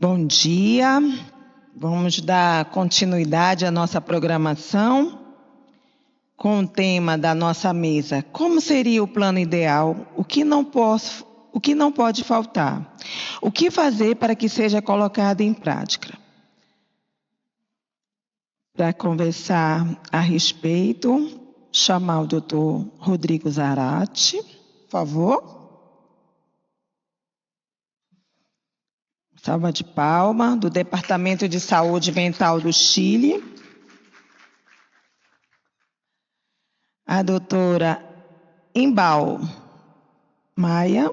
Bom dia, vamos dar continuidade à nossa programação com o tema da nossa mesa. Como seria o plano ideal? O que não pode faltar? O que fazer para que seja colocado em prática? Para conversar a respeito, chamar o Dr. Rodrigo Zarate, por favor. Salva de palma, do Departamento de Saúde Mental do Chile. A doutora Imbal Maia,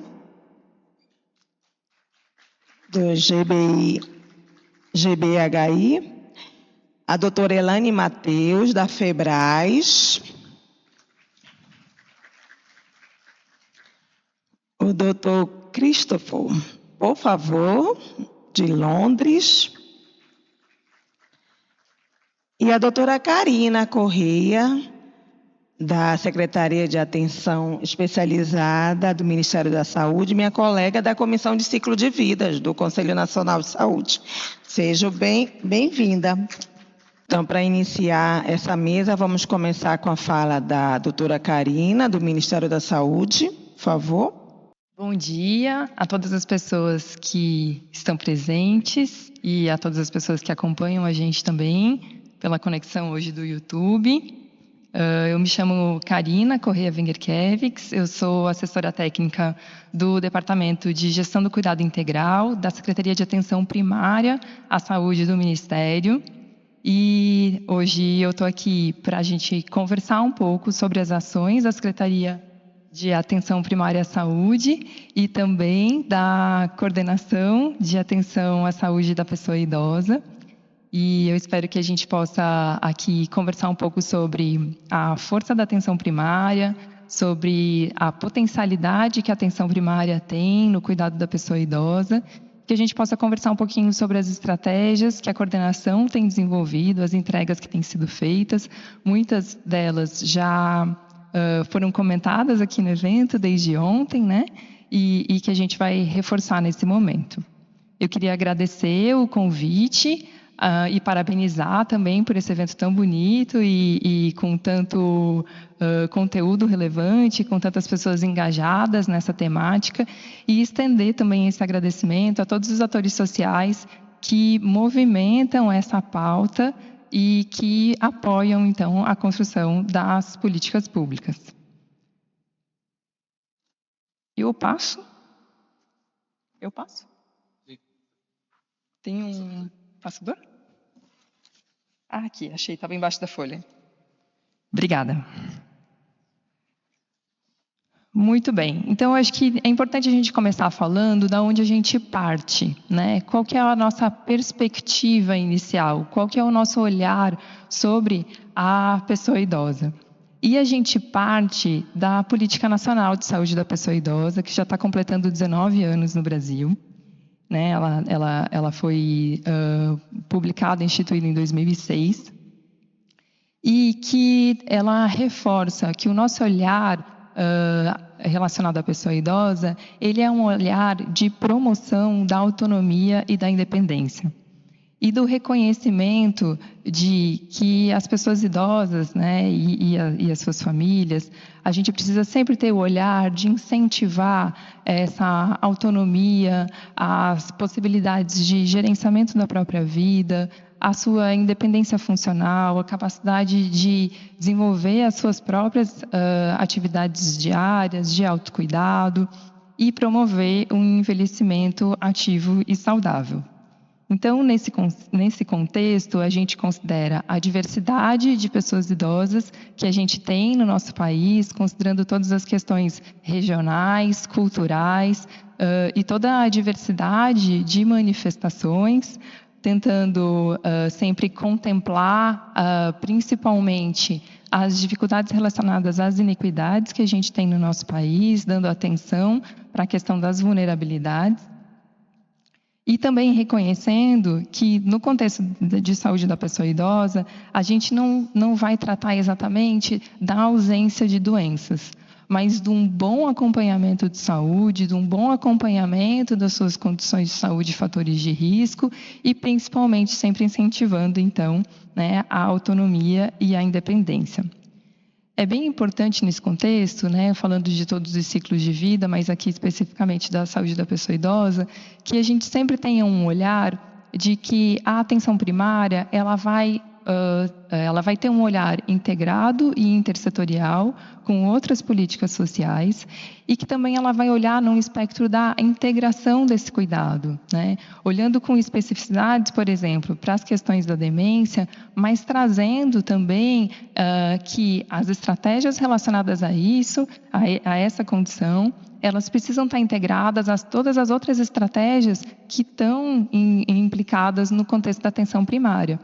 do GBHI. A doutora Elane Mateus, da FEBRAS. O doutor Christopher, por favor, de Londres. E a doutora Karina Correia, da Secretaria de Atenção Especializada do Ministério da Saúde, minha colega da Comissão de Ciclo de Vidas do Conselho Nacional de Saúde. Seja bem-vinda. Então, para iniciar essa mesa, vamos começar com a fala da doutora Karina, do Ministério da Saúde, por favor. Bom dia a todas as pessoas que estão presentes e a todas as pessoas que acompanham a gente também pela conexão hoje do YouTube. Eu me chamo Karina Correia Wengerkevics, eu sou assessora técnica do Departamento de Gestão do Cuidado Integral da Secretaria de Atenção Primária à Saúde do Ministério. E hoje eu estou aqui para a gente conversar um pouco sobre as ações da Secretaria de Atenção Primária à Saúde e também da Coordenação de Atenção à Saúde da Pessoa Idosa. E eu espero que a gente possa aqui conversar um pouco sobre a força da atenção primária, sobre a potencialidade que a atenção primária tem no cuidado da pessoa idosa, que a gente possa conversar um pouquinho sobre as estratégias que a coordenação tem desenvolvido, as entregas que têm sido feitas. Muitas delas já foram comentadas aqui no evento desde ontem, né? E que a gente vai reforçar nesse momento. Eu queria agradecer o convite e parabenizar também por esse evento tão bonito e com tanto conteúdo relevante, com tantas pessoas engajadas nessa temática, e estender também esse agradecimento a todos os atores sociais que movimentam essa pauta e que apoiam, então, a construção das políticas públicas. Eu passo? Eu passo? Sim. Tem um passador? Ah, aqui, achei, estava embaixo da folha. Obrigada. Muito bem. Então, acho que é importante a gente começar falando da onde a gente parte, né? Qual que é a nossa perspectiva inicial? Qual que é o nosso olhar sobre a pessoa idosa? E a gente parte da Política Nacional de Saúde da Pessoa Idosa, que já está completando 19 anos no Brasil. Né? Ela foi publicada, instituída em 2006, e que ela reforça que o nosso olhar relacionado à pessoa idosa, ele é um olhar de promoção da autonomia e da independência. E do reconhecimento de que as pessoas idosas, né, e as suas famílias, a gente precisa sempre ter o olhar de incentivar essa autonomia, as possibilidades de gerenciamento da própria vida, a sua independência funcional, a capacidade de desenvolver as suas próprias atividades diárias de autocuidado e promover um envelhecimento ativo e saudável. Então, nesse contexto, a gente considera a diversidade de pessoas idosas que a gente tem no nosso país, considerando todas as questões regionais, culturais e toda a diversidade de manifestações, tentando sempre contemplar principalmente as dificuldades relacionadas às inequidades que a gente tem no nosso país, dando atenção para a questão das vulnerabilidades. E também reconhecendo que, no contexto de saúde da pessoa idosa, a gente não vai tratar exatamente da ausência de doenças, mas de um bom acompanhamento de saúde, de um bom acompanhamento das suas condições de saúde e fatores de risco e, principalmente, sempre incentivando, então, né, a autonomia e a independência. É bem importante nesse contexto, né, falando de todos os ciclos de vida, mas aqui especificamente da saúde da pessoa idosa, que a gente sempre tenha um olhar de que a atenção primária ela vai ter um olhar integrado e intersetorial com outras políticas sociais e que também ela vai olhar num espectro da integração desse cuidado, né? Olhando com especificidades, por exemplo, para as questões da demência, mas trazendo também que as estratégias relacionadas a isso, a essa condição, elas precisam estar integradas a todas as outras estratégias que estão implicadas no contexto da atenção primária.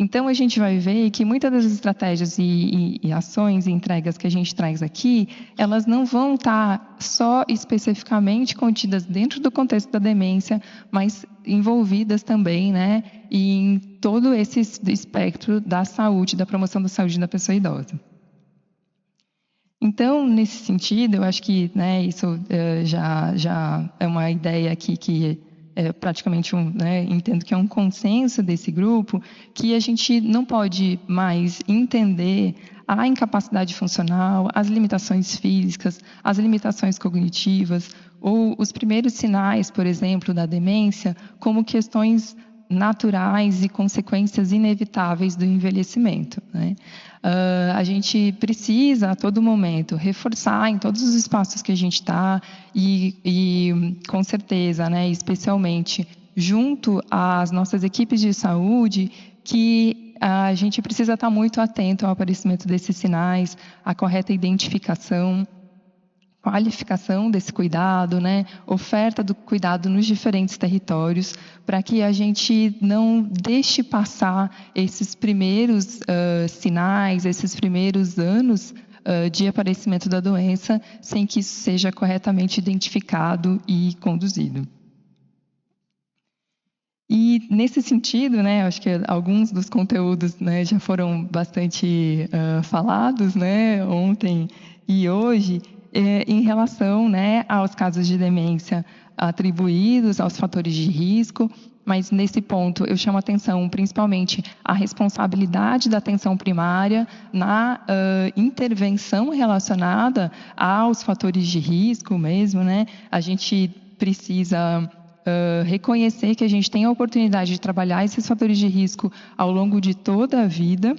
Então, a gente vai ver que muitas das estratégias e ações e entregas que a gente traz aqui, elas não vão estar só especificamente contidas dentro do contexto da demência, mas envolvidas também, né, em todo esse espectro da saúde, da promoção da saúde da pessoa idosa. Então, nesse sentido, eu acho que, né, isso já é uma ideia aqui que praticamente entendo que é um consenso desse grupo, que a gente não pode mais entender a incapacidade funcional, as limitações físicas, as limitações cognitivas, ou os primeiros sinais, por exemplo, da demência, como questões naturais e consequências inevitáveis do envelhecimento, né? A gente precisa, a todo momento, reforçar em todos os espaços que a gente está e com certeza, né, especialmente junto às nossas equipes de saúde, que a gente precisa estar muito atento ao aparecimento desses sinais, à correta identificação, qualificação desse cuidado, né? Oferta do cuidado nos diferentes territórios, para que a gente não deixe passar esses primeiros sinais, esses primeiros anos de aparecimento da doença, sem que isso seja corretamente identificado e conduzido. E, nesse sentido, né, acho que alguns dos conteúdos, né, já foram bastante falados, né, ontem e hoje, em relação, né, aos casos de demência atribuídos aos fatores de risco, mas nesse ponto eu chamo a atenção principalmente à responsabilidade da atenção primária na intervenção relacionada aos fatores de risco mesmo, né? A gente precisa reconhecer que a gente tem a oportunidade de trabalhar esses fatores de risco ao longo de toda a vida,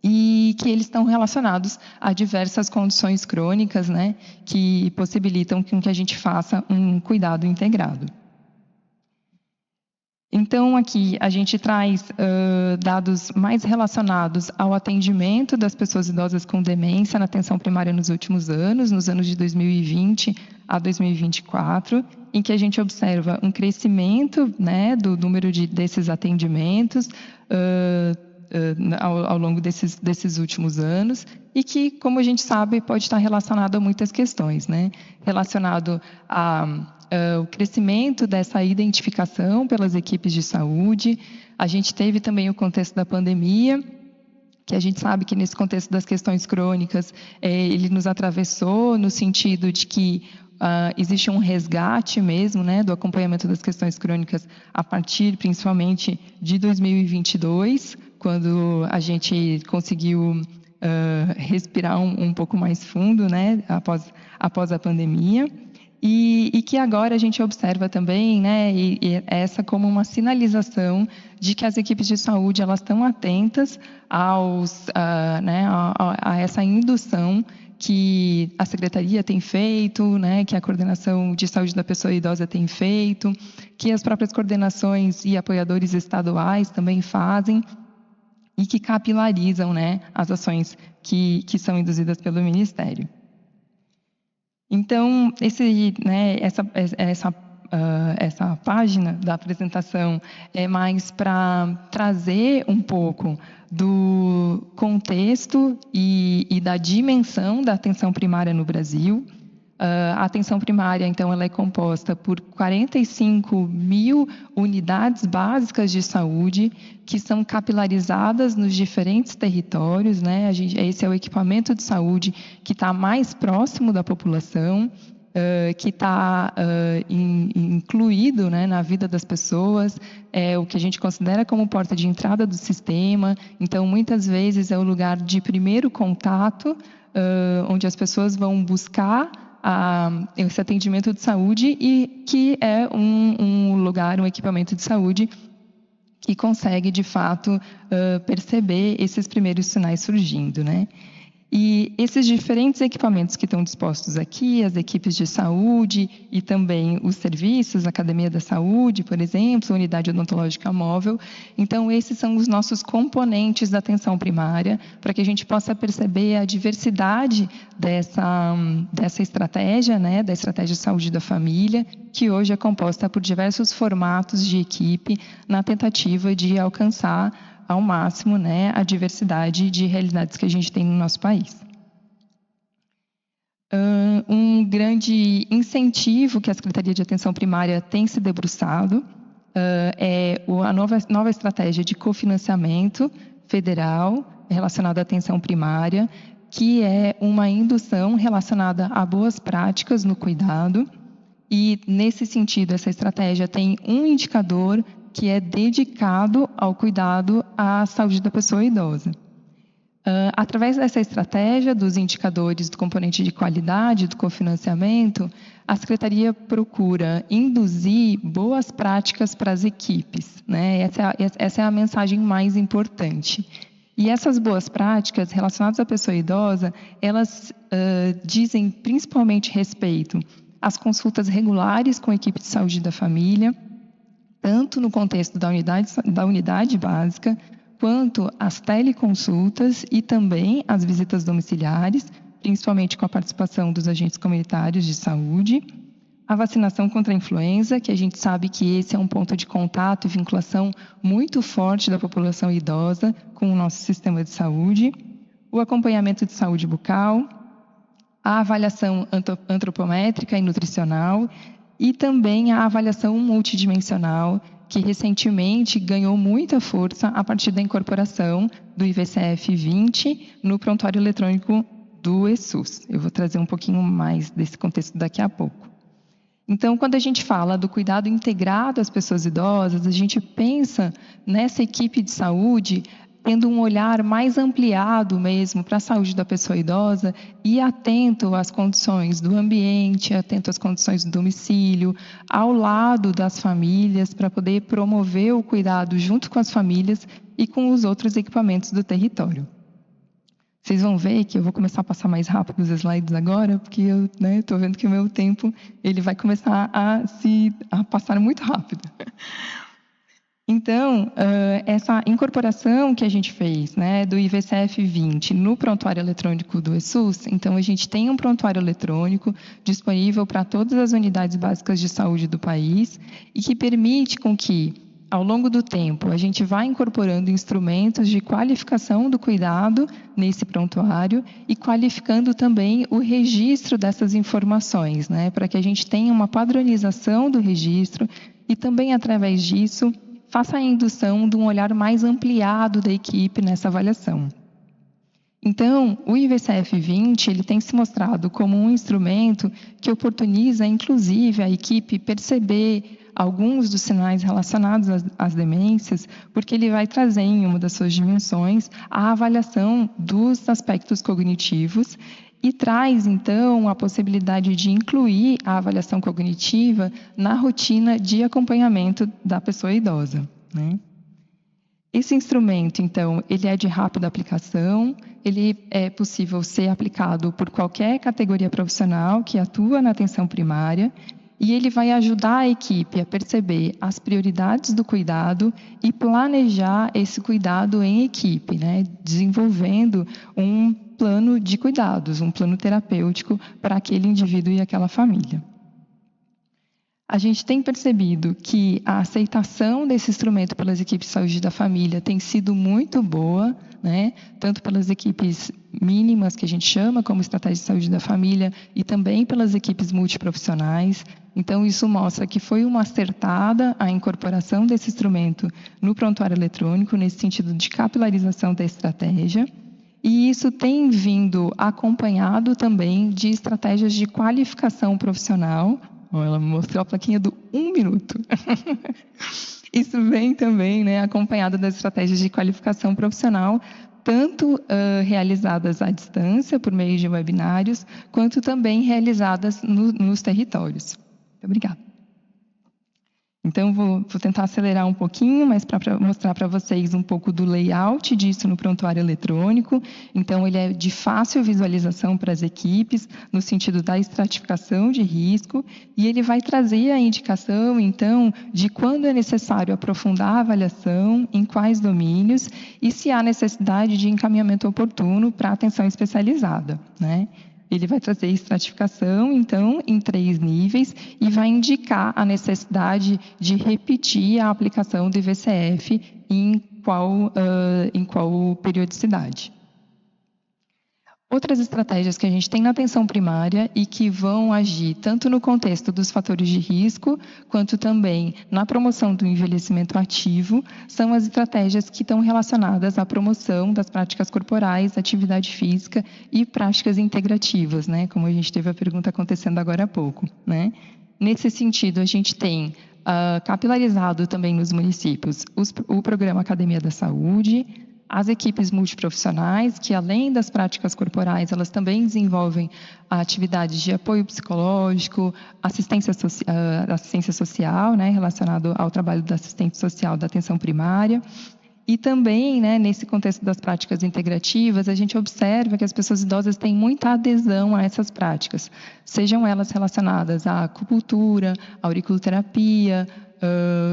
e que eles estão relacionados a diversas condições crônicas, né, que possibilitam que a gente faça um cuidado integrado. Então, aqui a gente traz dados mais relacionados ao atendimento das pessoas idosas com demência na atenção primária nos últimos anos, nos anos de 2020 a 2024, em que a gente observa um crescimento, né, do número desses atendimentos, ao longo desses últimos anos, e que, como a gente sabe, pode estar relacionado a muitas questões, né? Relacionado ao crescimento dessa identificação pelas equipes de saúde. A gente teve também o contexto da pandemia, que a gente sabe que nesse contexto das questões crônicas, ele nos atravessou no sentido de que existe um resgate mesmo, né, do acompanhamento das questões crônicas a partir, principalmente, de 2022, quando a gente conseguiu respirar um pouco mais fundo, né, após a pandemia, e que agora a gente observa também, né, e essa como uma sinalização de que as equipes de saúde elas estão atentas a essa indução que a Secretaria tem feito, né, que a Coordenação de Saúde da Pessoa Idosa tem feito, que as próprias coordenações e apoiadores estaduais também fazem, e que capilarizam, né, as ações que são induzidas pelo Ministério. Então, essa página da apresentação é mais para trazer um pouco do contexto e da dimensão da atenção primária no Brasil, A atenção primária, então, ela é composta por 45 mil unidades básicas de saúde que são capilarizadas nos diferentes territórios, né? Esse é o equipamento de saúde que está mais próximo da população, que está incluído, né, na vida das pessoas, é o que a gente considera como porta de entrada do sistema. Então, muitas vezes é o lugar de primeiro contato, onde as pessoas vão buscar esse atendimento de saúde e que é um lugar, um equipamento de saúde que consegue, de fato, perceber esses primeiros sinais surgindo, né? E esses diferentes equipamentos que estão dispostos aqui, as equipes de saúde e também os serviços, a Academia da Saúde, por exemplo, a Unidade Odontológica Móvel. Então, esses são os nossos componentes da atenção primária, para que a gente possa perceber a diversidade dessa estratégia, né, da estratégia de saúde da família, que hoje é composta por diversos formatos de equipe na tentativa de alcançar ao máximo, né, a diversidade de realidades que a gente tem no nosso país. Um grande incentivo que a Secretaria de Atenção Primária tem se debruçado é a nova estratégia de cofinanciamento federal relacionada à atenção primária, que é uma indução relacionada a boas práticas no cuidado. E, nesse sentido, essa estratégia tem um indicador que é dedicado ao cuidado à saúde da pessoa idosa. Através dessa estratégia, dos indicadores do componente de qualidade, do cofinanciamento, a Secretaria procura induzir boas práticas para as equipes, né? Essa é a mensagem mais importante. E essas boas práticas relacionadas à pessoa idosa, elas dizem principalmente respeito às consultas regulares com a equipe de saúde da família, tanto no contexto da unidade básica, quanto as teleconsultas e também as visitas domiciliares, principalmente com a participação dos agentes comunitários de saúde, a vacinação contra a influenza, que a gente sabe que esse é um ponto de contato e vinculação muito forte da população idosa com o nosso sistema de saúde, o acompanhamento de saúde bucal, a avaliação antropométrica e nutricional, e também a avaliação multidimensional, que recentemente ganhou muita força a partir da incorporação do IVCF-20 no prontuário eletrônico do ESUS. Eu vou trazer um pouquinho mais desse contexto daqui a pouco. Então, quando a gente fala do cuidado integrado às pessoas idosas, a gente pensa nessa equipe de saúde tendo um olhar mais ampliado mesmo para a saúde da pessoa idosa e atento às condições do ambiente, atento às condições do domicílio, ao lado das famílias, para poder promover o cuidado junto com as famílias e com os outros equipamentos do território. Vocês vão ver que eu vou começar a passar mais rápido os slides agora, porque eu estou vendo que o meu tempo ele vai começar a passar muito rápido. Então, essa incorporação que a gente fez, né, do IVCF-20 no prontuário eletrônico do ESUS, então a gente tem um prontuário eletrônico disponível para todas as unidades básicas de saúde do país e que permite com que, ao longo do tempo, a gente vá incorporando instrumentos de qualificação do cuidado nesse prontuário e qualificando também o registro dessas informações, né, para que a gente tenha uma padronização do registro e também, através disso, faça a indução de um olhar mais ampliado da equipe nessa avaliação. Então, o IVCF-20 ele tem se mostrado como um instrumento que oportuniza, inclusive, a equipe perceber alguns dos sinais relacionados às demências, porque ele vai trazer em uma das suas dimensões a avaliação dos aspectos cognitivos e traz, então, a possibilidade de incluir a avaliação cognitiva na rotina de acompanhamento da pessoa idosa, né? Esse instrumento, então, ele é de rápida aplicação, ele é possível ser aplicado por qualquer categoria profissional que atua na atenção primária e ele vai ajudar a equipe a perceber as prioridades do cuidado e planejar esse cuidado em equipe, né? Desenvolvendo um plano de cuidados, um plano terapêutico para aquele indivíduo e aquela família. A gente tem percebido que a aceitação desse instrumento pelas equipes de saúde da família tem sido muito boa, né? Tanto pelas equipes mínimas, que a gente chama como estratégia de saúde da família, e também pelas equipes multiprofissionais. Então, isso mostra que foi uma acertada a incorporação desse instrumento no prontuário eletrônico, nesse sentido de capilarização da estratégia. E isso tem vindo acompanhado também de estratégias de qualificação profissional. Ela mostrou a plaquinha do 1 minuto. Isso vem também, né, acompanhado das estratégias de qualificação profissional, tanto realizadas à distância, por meio de webinários, quanto também realizadas nos territórios. Muito obrigada. Então, vou tentar acelerar um pouquinho, mas para mostrar para vocês um pouco do layout disso no prontuário eletrônico. Então, ele é de fácil visualização para as equipes, no sentido da estratificação de risco, e ele vai trazer a indicação, então, de quando é necessário aprofundar a avaliação, em quais domínios, e se há necessidade de encaminhamento oportuno para atenção especializada, né? Ele vai trazer estratificação, então, em 3 níveis e vai indicar a necessidade de repetir a aplicação do IVCF em qual periodicidade. Outras estratégias que a gente tem na atenção primária e que vão agir tanto no contexto dos fatores de risco, quanto também na promoção do envelhecimento ativo, são as estratégias que estão relacionadas à promoção das práticas corporais, atividade física e práticas integrativas, né? Como a gente teve a pergunta acontecendo agora há pouco, né? Nesse sentido, a gente tem capilarizado também nos municípios o programa Academia da Saúde, as equipes multiprofissionais, que além das práticas corporais, elas também desenvolvem atividades de apoio psicológico, assistência social, né, relacionado ao trabalho da assistente social da atenção primária. E também, né, nesse contexto das práticas integrativas, a gente observa que as pessoas idosas têm muita adesão a essas práticas, sejam elas relacionadas à acupuntura, auriculoterapia,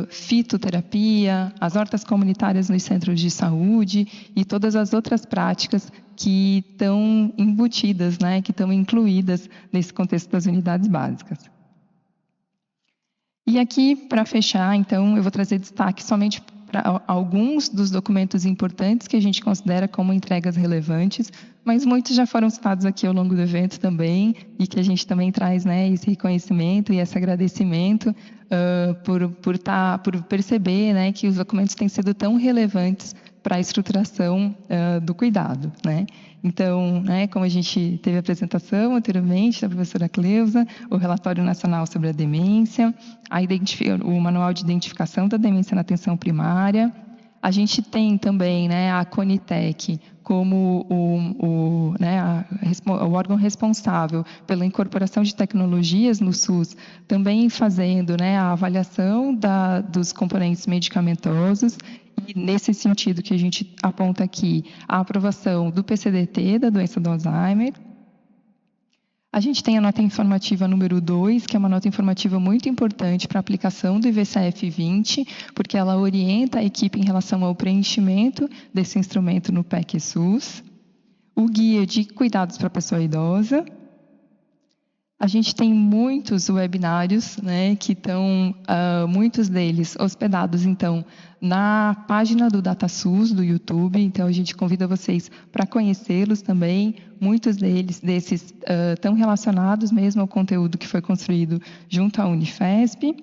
fitoterapia, as hortas comunitárias nos centros de saúde e todas as outras práticas que estão embutidas, né, que estão incluídas nesse contexto das unidades básicas. E aqui, para fechar, então, eu vou trazer destaque somente para alguns dos documentos importantes que a gente considera como entregas relevantes, mas muitos já foram citados aqui ao longo do evento também, e que a gente também traz, né, esse reconhecimento e esse agradecimento por perceber, né, que os documentos têm sido tão relevantes para a estruturação do cuidado, né? Então, né, como a gente teve a apresentação anteriormente da professora Cleusa, o relatório nacional sobre a demência, o manual de identificação da demência na atenção primária. A gente tem também, né, a Conitec como o órgão responsável pela incorporação de tecnologias no SUS, também fazendo, né, a avaliação dos componentes medicamentosos. E nesse sentido que a gente aponta aqui, a aprovação do PCDT, da doença do Alzheimer. A gente tem a nota informativa número 2, que é uma nota informativa muito importante para a aplicação do IVCF 20, porque ela orienta a equipe em relação ao preenchimento desse instrumento no PEC SUS. O guia de cuidados para a pessoa idosa. A gente tem muitos webinários, né, que estão, muitos deles hospedados, então, na página do DataSUS, do YouTube. Então, a gente convida vocês para conhecê-los também. Muitos desses estão relacionados mesmo ao conteúdo que foi construído junto à Unifesp,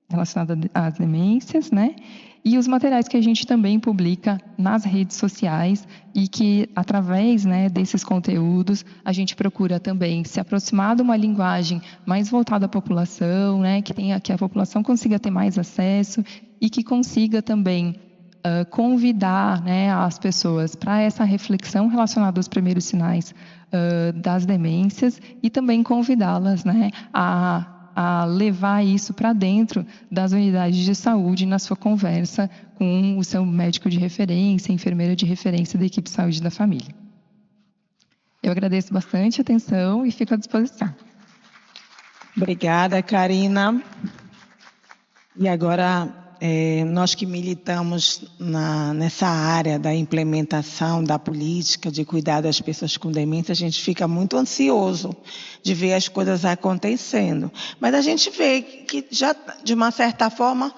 relacionado às demências, né? E os materiais que a gente também publica nas redes sociais e que, através, né, desses conteúdos, a gente procura também se aproximar de uma linguagem mais voltada à população, né, que a população consiga ter mais acesso e que consiga também convidar, né, as pessoas para essa reflexão relacionada aos primeiros sinais das demências e também convidá-las, né, a levar isso para dentro das unidades de saúde na sua conversa com o seu médico de referência, enfermeira de referência da equipe de saúde da família. Eu agradeço bastante a atenção e fico à disposição. Obrigada, Karina. E agora Nós que militamos nessa área da implementação da política de cuidar das pessoas com demência, a gente fica muito ansioso de ver as coisas acontecendo. Mas a gente vê que já, de uma certa forma,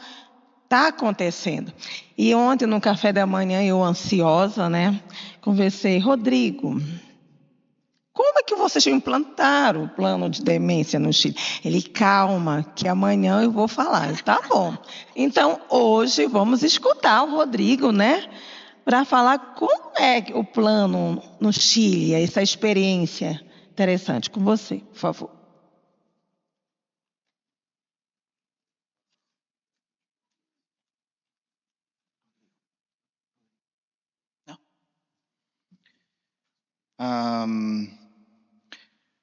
está acontecendo. E ontem, no café da manhã, eu ansiosa, né, conversei, Rodrigo, como é que vocês implantaram o plano de demência no Chile? Ele, calma, que amanhã eu vou falar. Tá bom. Então, hoje, vamos escutar o Rodrigo, né? Para falar como é o plano no Chile, essa experiência interessante. Com você, por favor.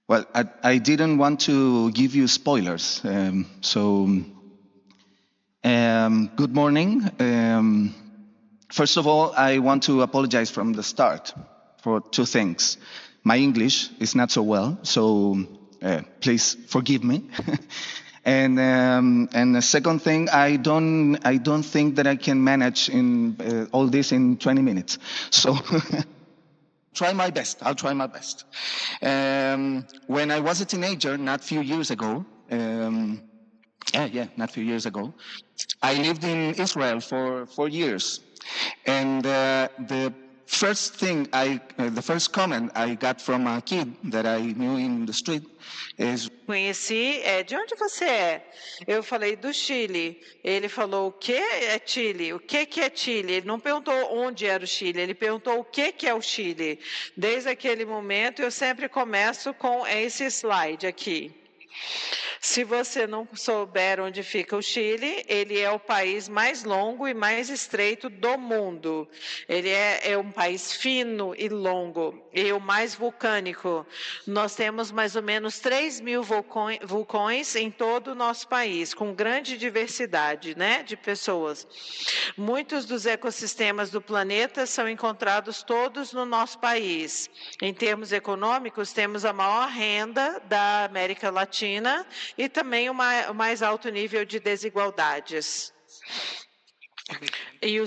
Well, I didn't want to give you spoilers, good morning. First of all, I want to apologize from the start for two things. My English is not so well, so please forgive me. And the second thing, I don't think that I can manage in all this in 20 minutes. So. Try my best. I'll try my best. When I was a teenager, not a few years ago, not a few years ago, I lived in Israel for 4 years. And the first comment I got from a kid that I knew in the street is... Conheci, de onde você é? Eu falei do Chile. Ele falou, o que é Chile? O que é Chile? Ele não perguntou onde era o Chile, ele perguntou o que é o Chile. Desde aquele momento, eu sempre começo com esse slide aqui. Se você não souber onde fica o Chile, ele é o país mais longo e mais estreito do mundo. Ele é um país fino e longo e o mais vulcânico. Nós temos mais ou menos 3.000 vulcões em todo o nosso país, com grande diversidade, né, de pessoas. Muitos dos ecossistemas do planeta são encontrados todos no nosso país. Em termos econômicos, temos a maior renda da América Latina e também o mais alto nível de desigualdades. E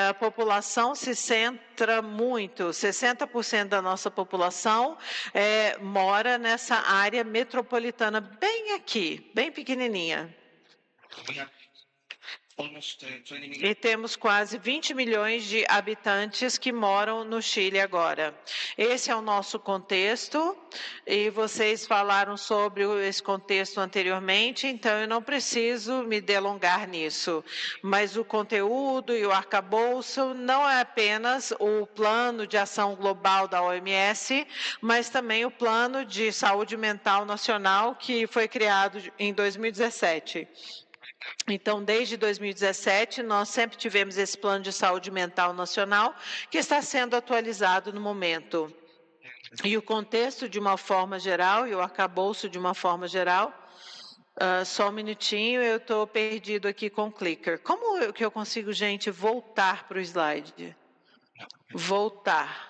a população se centra muito, 60% da nossa população mora nessa área metropolitana, bem aqui, bem pequenininha. E temos quase 20 milhões de habitantes que moram no Chile agora. Esse é o nosso contexto, e vocês falaram sobre esse contexto anteriormente, então eu não preciso me delongar nisso. Mas o conteúdo e o arcabouço não é apenas o plano de ação global da OMS, mas também o plano de saúde mental nacional que foi criado em 2017. Então, desde 2017, nós sempre tivemos esse plano de saúde mental nacional que está sendo atualizado no momento. E o contexto de uma forma geral e o arcabouço de uma forma geral, só um minutinho, eu estou perdido aqui com o clicker. Como que eu consigo, gente, voltar para o slide? Voltar.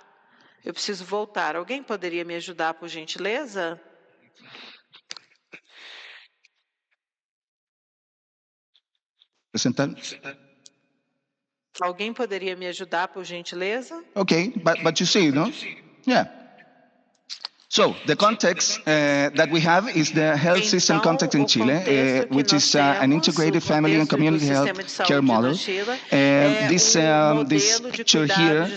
Eu preciso voltar. Alguém poderia me ajudar, por gentileza? Alguém poderia me ajudar, por gentileza? Okay, but you see, no? Yeah. So the context that we have is the health system context in Chile, which is an integrated family and community health care model. This picture here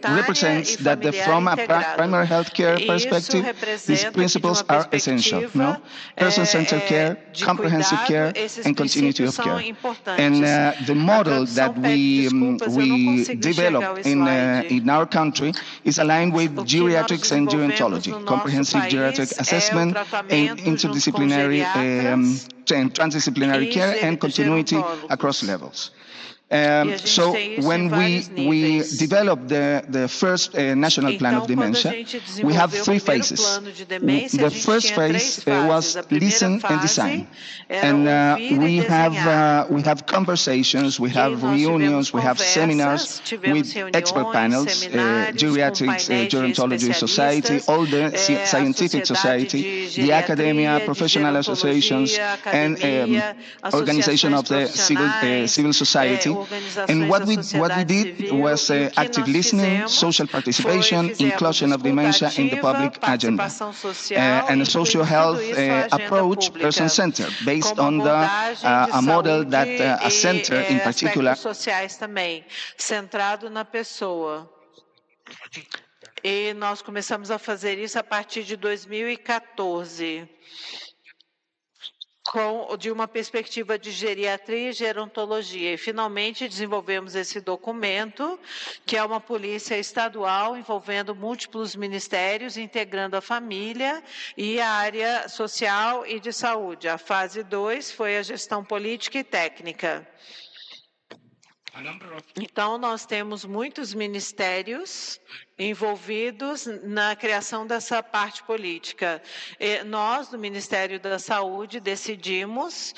represents that from a primary health care perspective, these principles are essential. No? Person-centered care, comprehensive care, and continuity of care. And the model that we develop in our country is aligned with geriatrics and gerontology. Comprehensive geriatric assessment and interdisciplinary and transdisciplinary care and continuity across levels. So when we developed the first national plan of dementia, we have three phases. The first phase was listen and design, and we have conversations, we have reunions, we have seminars with expert panels, Geriatrics, Gerontology Society, all the scientific society, the academia, professional associations, and organization of the civil society. And what we did was active listening, social participation, inclusion of dementia in the public agenda, and a social health approach, person-centered, based on a model that a center in particular. Sociais também, centrado na pessoa. E nós começamos a fazer isso a partir de 2014. De uma perspectiva de geriatria e gerontologia. E, finalmente, desenvolvemos esse documento, que é uma polícia estadual envolvendo múltiplos ministérios, integrando a família e a área social e de saúde. A fase 2 foi a gestão política e técnica. Então, nós temos muitos ministérios envolvidos na criação dessa parte política. Nós, do Ministério da Saúde, decidimos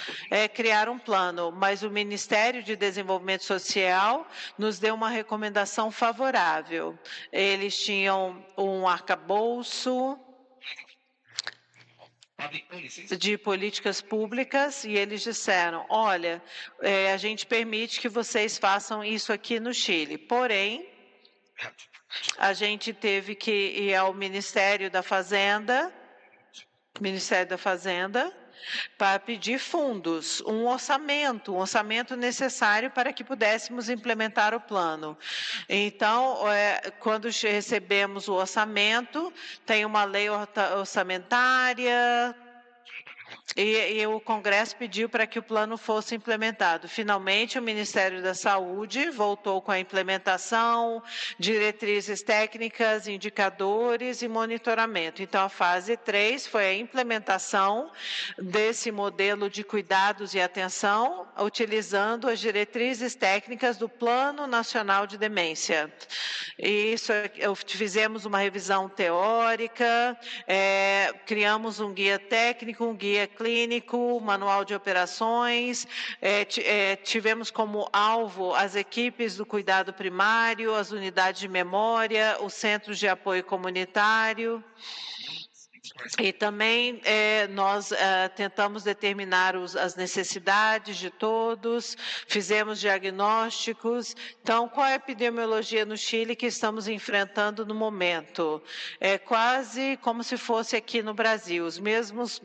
criar um plano, mas o Ministério de Desenvolvimento Social nos deu uma recomendação favorável. Eles tinham um arcabouço de políticas públicas e eles disseram, olha, a gente permite que vocês façam isso aqui no Chile, porém, a gente teve que ir ao Ministério da Fazenda, para pedir fundos, um orçamento necessário para que pudéssemos implementar o plano. Então, quando recebemos o orçamento, tem uma lei orçamentária, e o Congresso pediu para que o plano fosse implementado. Finalmente, o Ministério da Saúde voltou com a implementação, diretrizes técnicas, indicadores e monitoramento. Então, a fase 3 foi a implementação desse modelo de cuidados e atenção, utilizando as diretrizes técnicas do Plano Nacional de Demência. Fizemos uma revisão teórica, criamos um guia técnico, um guia clínico, manual de operações, tivemos como alvo as equipes do cuidado primário, as unidades de memória, os centros de apoio comunitário. E também nós tentamos determinar as necessidades de todos, fizemos diagnósticos. Então, qual é a epidemiologia no Chile que estamos enfrentando no momento? É quase como se fosse aqui no Brasil, os mesmos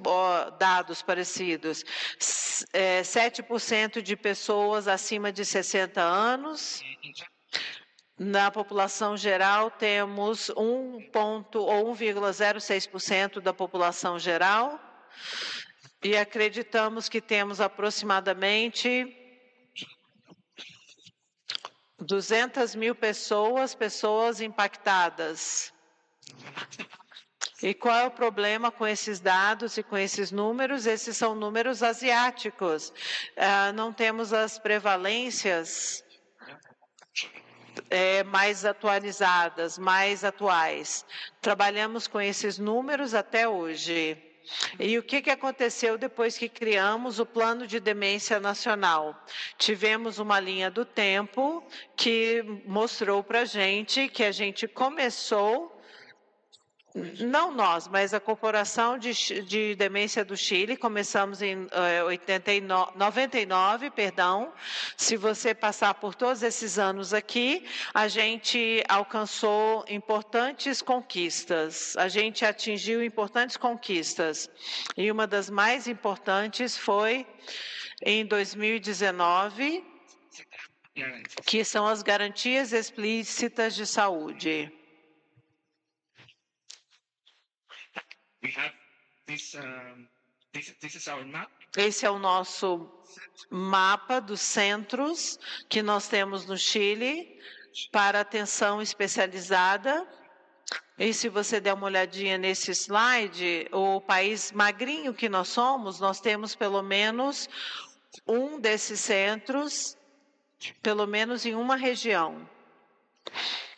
dados parecidos. 7% de pessoas acima de 60 anos. Na população geral, temos 1,06% da população geral e acreditamos que temos aproximadamente 200 mil pessoas impactadas. E qual é o problema com esses dados e com esses números? Esses são números asiáticos. Não temos as prevalências mais atualizadas, mais atuais. Trabalhamos com esses números até hoje. E o que aconteceu depois que criamos o Plano de Demência Nacional? Tivemos uma linha do tempo que mostrou para a gente que a gente começou, não nós, mas a Corporação de Demência do Chile, começamos em 99, perdão. Se você passar por todos esses anos aqui, a gente alcançou importantes conquistas, a gente atingiu importantes conquistas. E uma das mais importantes foi em 2019, que são as garantias explícitas de saúde. Esse é o nosso mapa dos centros que nós temos no Chile para atenção especializada. E se você der uma olhadinha nesse slide, o país magrinho que nós somos, nós temos pelo menos um desses centros pelo menos em uma região.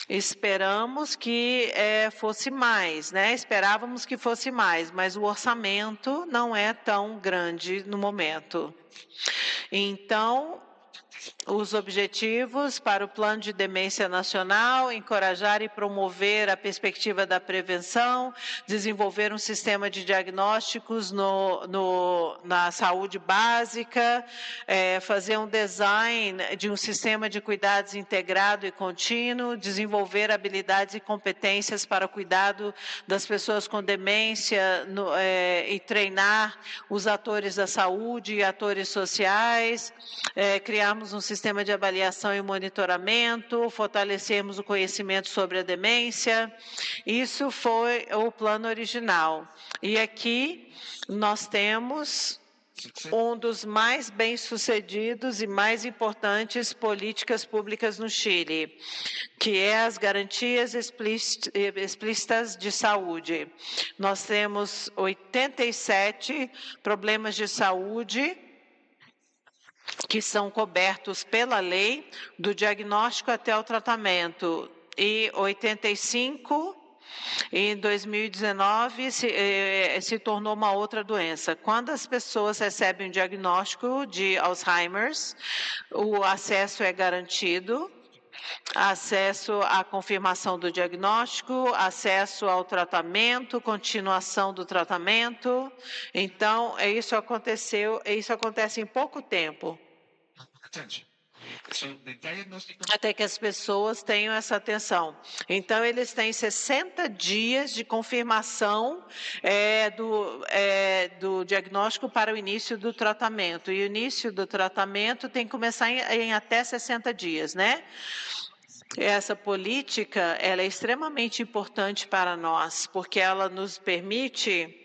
Esperamos que fosse mais, né? Esperávamos que fosse mais, mas o orçamento não é tão grande no momento. Então, os objetivos para o Plano de Demência Nacional: encorajar e promover a perspectiva da prevenção, desenvolver um sistema de diagnósticos na saúde básica, fazer um design de um sistema de cuidados integrado e contínuo, desenvolver habilidades e competências para o cuidado das pessoas com demência e treinar os atores da saúde e atores sociais, criarmos um sistema de avaliação e monitoramento, fortalecermos o conhecimento sobre a demência. Isso foi o plano original. E aqui nós temos um dos mais bem-sucedidos e mais importantes políticas públicas no Chile, que é as garantias explícitas de saúde. Nós temos 87 problemas de saúde que são cobertos pela lei, do diagnóstico até o tratamento, e 85, em 2019, se tornou uma outra doença. Quando as pessoas recebem o diagnóstico de Alzheimer's, o acesso é garantido, acesso à confirmação do diagnóstico, acesso ao tratamento, continuação do tratamento. Então, isso acontece em pouco tempo. Até que as pessoas tenham essa atenção. Então, eles têm 60 dias de confirmação do diagnóstico para o início do tratamento. E o início do tratamento tem que começar em até 60 dias, né? Essa política, ela é extremamente importante para nós, porque ela nos permite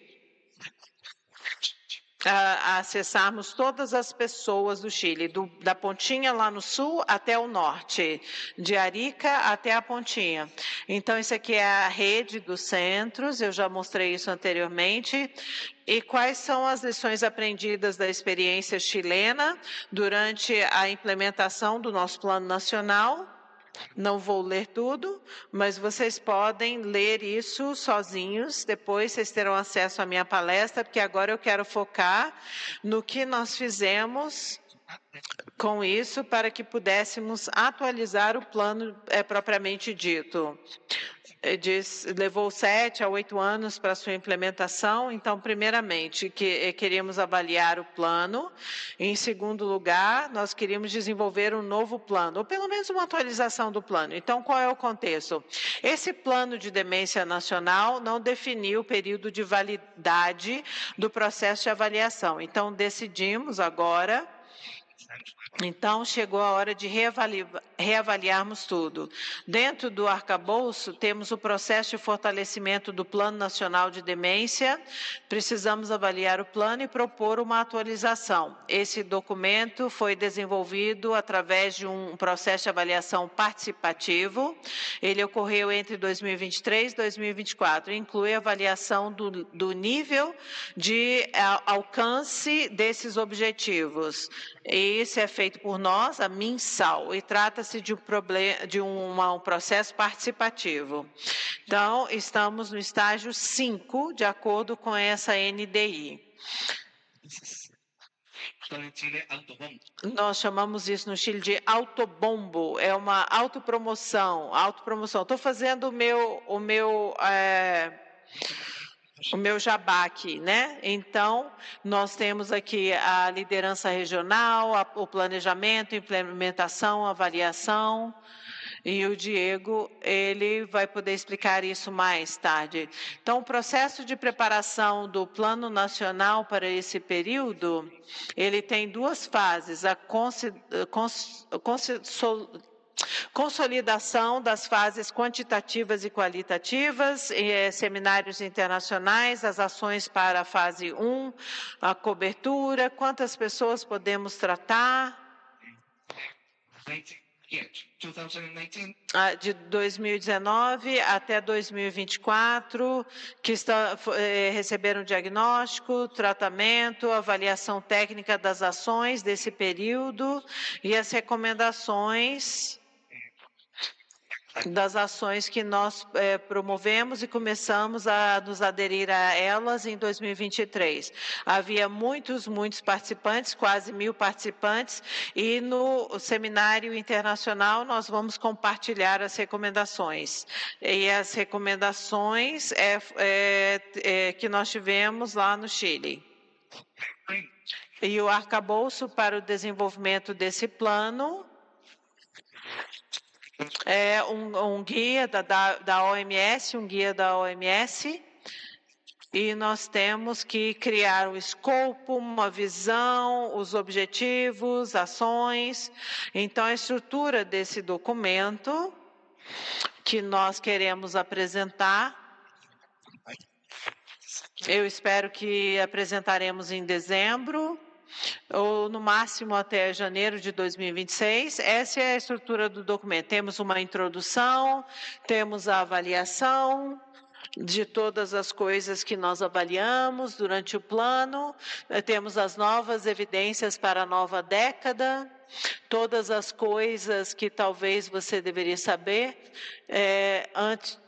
acessarmos todas as pessoas do Chile, da pontinha lá no sul até o norte, de Arica até a pontinha. Então, isso aqui é a rede dos centros, eu já mostrei isso anteriormente. E quais são as lições aprendidas da experiência chilena durante a implementação do nosso plano nacional? Não vou ler tudo, mas vocês podem ler isso sozinhos. Depois vocês terão acesso à minha palestra, porque agora eu quero focar no que nós fizemos com isso para que pudéssemos atualizar o plano propriamente dito. Levou 7 a 8 anos para sua implementação. Então, primeiramente, queríamos avaliar o plano. Em segundo lugar, nós queríamos desenvolver um novo plano, ou pelo menos uma atualização do plano. Então, qual é o contexto? Esse plano de demência nacional não definiu o período de validade do processo de avaliação. Então, decidimos agora. Então, chegou a hora de reavaliarmos tudo. Dentro do arcabouço, temos o processo de fortalecimento do Plano Nacional de Demência. Precisamos avaliar o plano e propor uma atualização. Esse documento foi desenvolvido através de um processo de avaliação participativo. Ele ocorreu entre 2023 e 2024. Inclui a avaliação do nível de alcance desses objetivos. E isso é feito por nós, a MinSal, e trata-se de um processo participativo. Então, estamos no estágio 5, de acordo com essa NDI. Nós chamamos isso no Chile de autobombo, é uma autopromoção. Estou fazendo o meu jabá aqui, né? Então, nós temos aqui a liderança regional, o planejamento, implementação, avaliação, e o Diego, ele vai poder explicar isso mais tarde. Então, o processo de preparação do Plano Nacional para esse período, ele tem duas fases: a consolidação das fases quantitativas e qualitativas, seminários internacionais, as ações para a fase 1, a cobertura, quantas pessoas podemos tratar. De 2019 até 2024, que receberam diagnóstico, tratamento, avaliação técnica das ações desse período e as recomendações das ações que nós promovemos e começamos a nos aderir a elas em 2023. Havia muitos participantes, quase 1.000 participantes, e no seminário internacional nós vamos compartilhar as recomendações. E as recomendações que nós tivemos lá no Chile. E o arcabouço para o desenvolvimento desse plano é um guia da OMS, e nós temos que criar um escopo, uma visão, os objetivos, ações. Então, a estrutura desse documento que nós queremos apresentar, eu espero que apresentaremos em dezembro, ou no máximo até janeiro de 2026. Essa é a estrutura do documento. Temos uma introdução, temos a avaliação de todas as coisas que nós avaliamos durante o plano, temos as novas evidências para a nova década, todas as coisas que talvez você deveria saber antes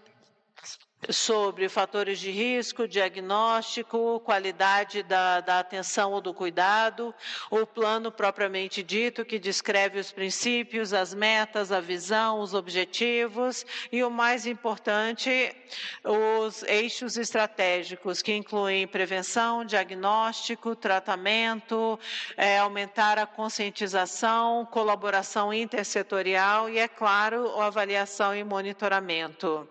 sobre fatores de risco, diagnóstico, qualidade da atenção ou do cuidado, o plano propriamente dito, que descreve os princípios, as metas, a visão, os objetivos e, o mais importante, os eixos estratégicos, que incluem prevenção, diagnóstico, tratamento, aumentar a conscientização, colaboração intersetorial e, é claro, a avaliação e monitoramento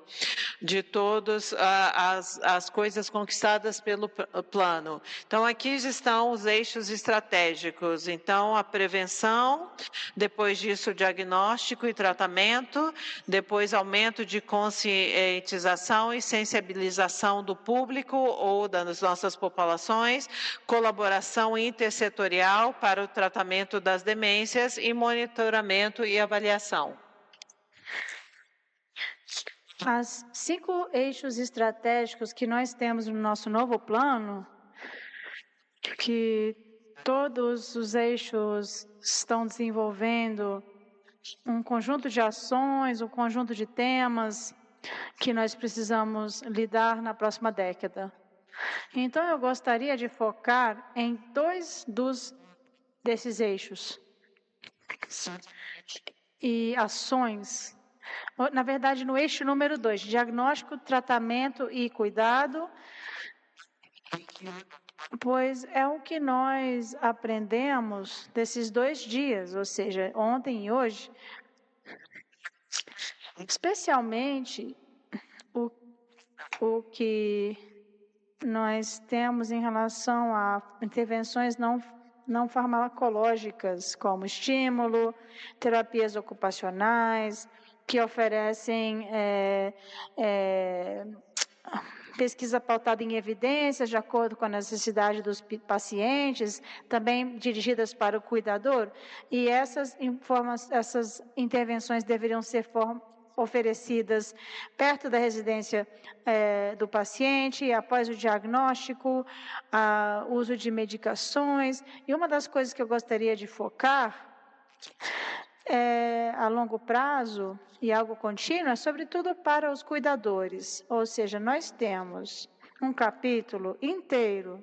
de todas as coisas conquistadas pelo plano. Então, aqui estão os eixos estratégicos. Então, a prevenção, depois disso, o diagnóstico e tratamento, depois aumento de conscientização e sensibilização do público ou das nossas populações, colaboração intersetorial para o tratamento das demências e monitoramento e avaliação. As 5 eixos estratégicos que nós temos no nosso novo plano, que todos os eixos estão desenvolvendo um conjunto de ações, um conjunto de temas que nós precisamos lidar na próxima década. Então, eu gostaria de focar em 2 desses eixos e ações. Na verdade, no eixo número 2, diagnóstico, tratamento e cuidado, pois é o que nós aprendemos desses 2 dias, ou seja, ontem e hoje, especialmente o que nós temos em relação a intervenções não farmacológicas, como estímulo, terapias ocupacionais, que oferecem pesquisa pautada em evidências, de acordo com a necessidade dos pacientes, também dirigidas para o cuidador, e essas intervenções deveriam ser oferecidas perto da residência do paciente, após o diagnóstico, uso de medicações. E uma das coisas que eu gostaria de focar a longo prazo e algo contínuo, é sobretudo para os cuidadores. Ou seja, nós temos um capítulo inteiro